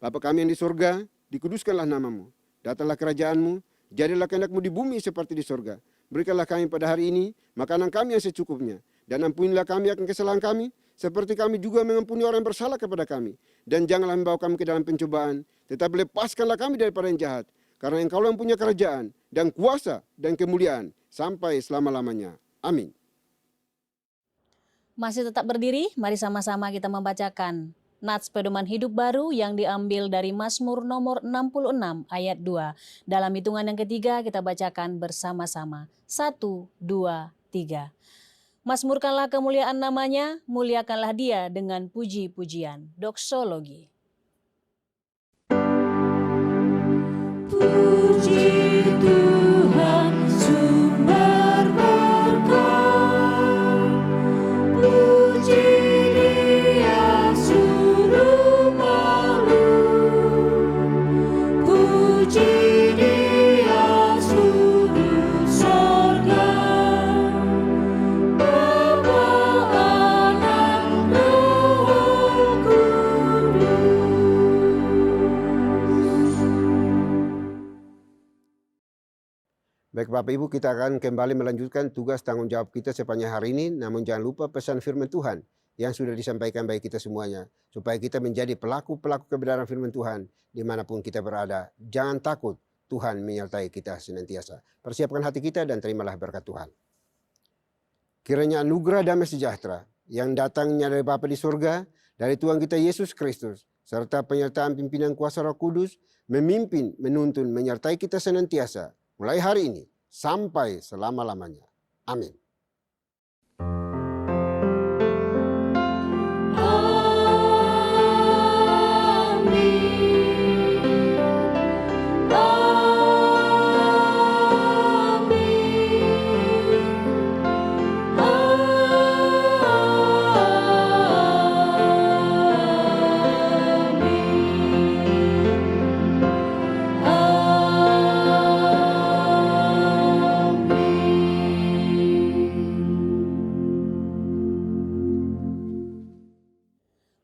Bapa kami yang di surga, dikuduskanlah nama-Mu. Datanglah kerajaan-Mu, jadilah kehendak-Mu di bumi seperti di surga. Berikanlah kami pada hari ini makanan kami yang secukupnya. Dan ampunilah kami akan kesalahan kami, seperti kami juga mengampuni orang yang bersalah kepada kami. Dan janganlah membawa kami ke dalam pencobaan, tetapi lepaskanlah kami daripada yang jahat. Karena Engkau yang punya kerajaan, dan kuasa, dan kemuliaan, sampai selama-lamanya. Amin. Masih tetap berdiri, mari sama-sama kita membacakan nats pedoman hidup baru yang diambil dari Mazmur nomor 66 ayat 2. Dalam hitungan yang ketiga kita bacakan bersama-sama. 1, 2, 3. Mazmurkanlah kemuliaan namanya, muliakanlah dia dengan puji-pujian. Doksologi. Puji Tuhan sumber berkat, puji Dia suruh makhluk, puji Dia suruh sorga, Bapa, Anak, Roh Kudus. Baik Bapak Ibu, kita akan kembali melanjutkan tugas tanggung jawab kita sepanjang hari ini. Namun jangan lupa pesan firman Tuhan yang sudah disampaikan bagi kita semuanya. Supaya kita menjadi pelaku-pelaku kebenaran firman Tuhan dimanapun kita berada. Jangan takut, Tuhan menyertai kita senantiasa. Persiapkan hati kita dan terimalah berkat Tuhan. Kiranya anugerah damai sejahtera yang datangnya dari Bapa di surga, dari Tuhan kita Yesus Kristus, serta penyertaan pimpinan kuasa Roh Kudus, memimpin, menuntun, menyertai kita senantiasa, mulai hari ini sampai selama-lamanya. Amin.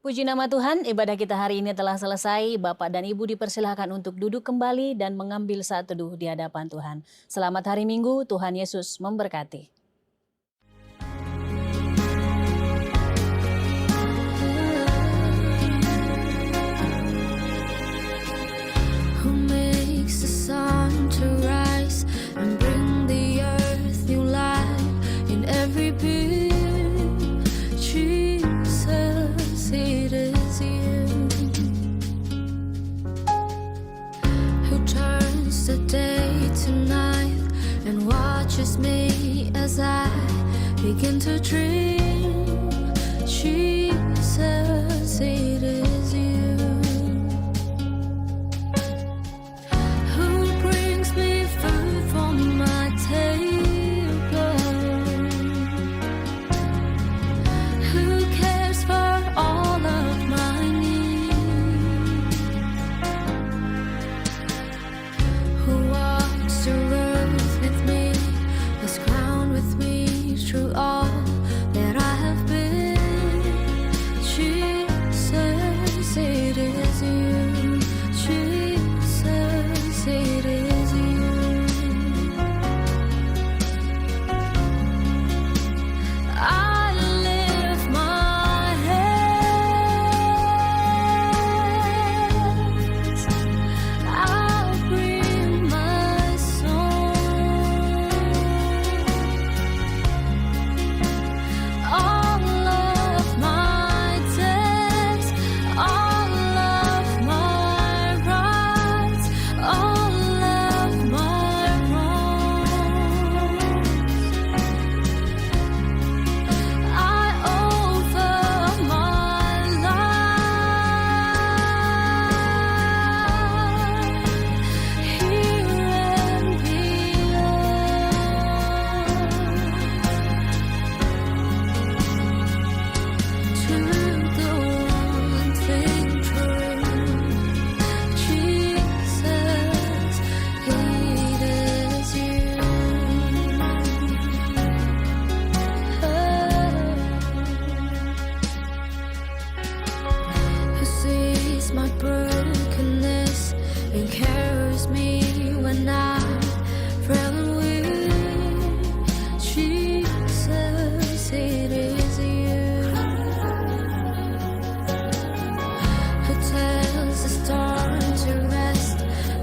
Puji nama Tuhan, ibadah kita hari ini telah selesai. Bapak dan Ibu dipersilahkan untuk duduk kembali dan mengambil saat teduh di hadapan Tuhan. Selamat hari Minggu, Tuhan Yesus memberkati. Who makes the sun to rise and bring the earth new life in every being? Jesus, it is you who turns the day to night and watches me as I begin to dream. Jesus, it is you.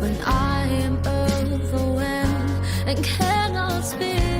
When I am overwhelmed and cannot speak.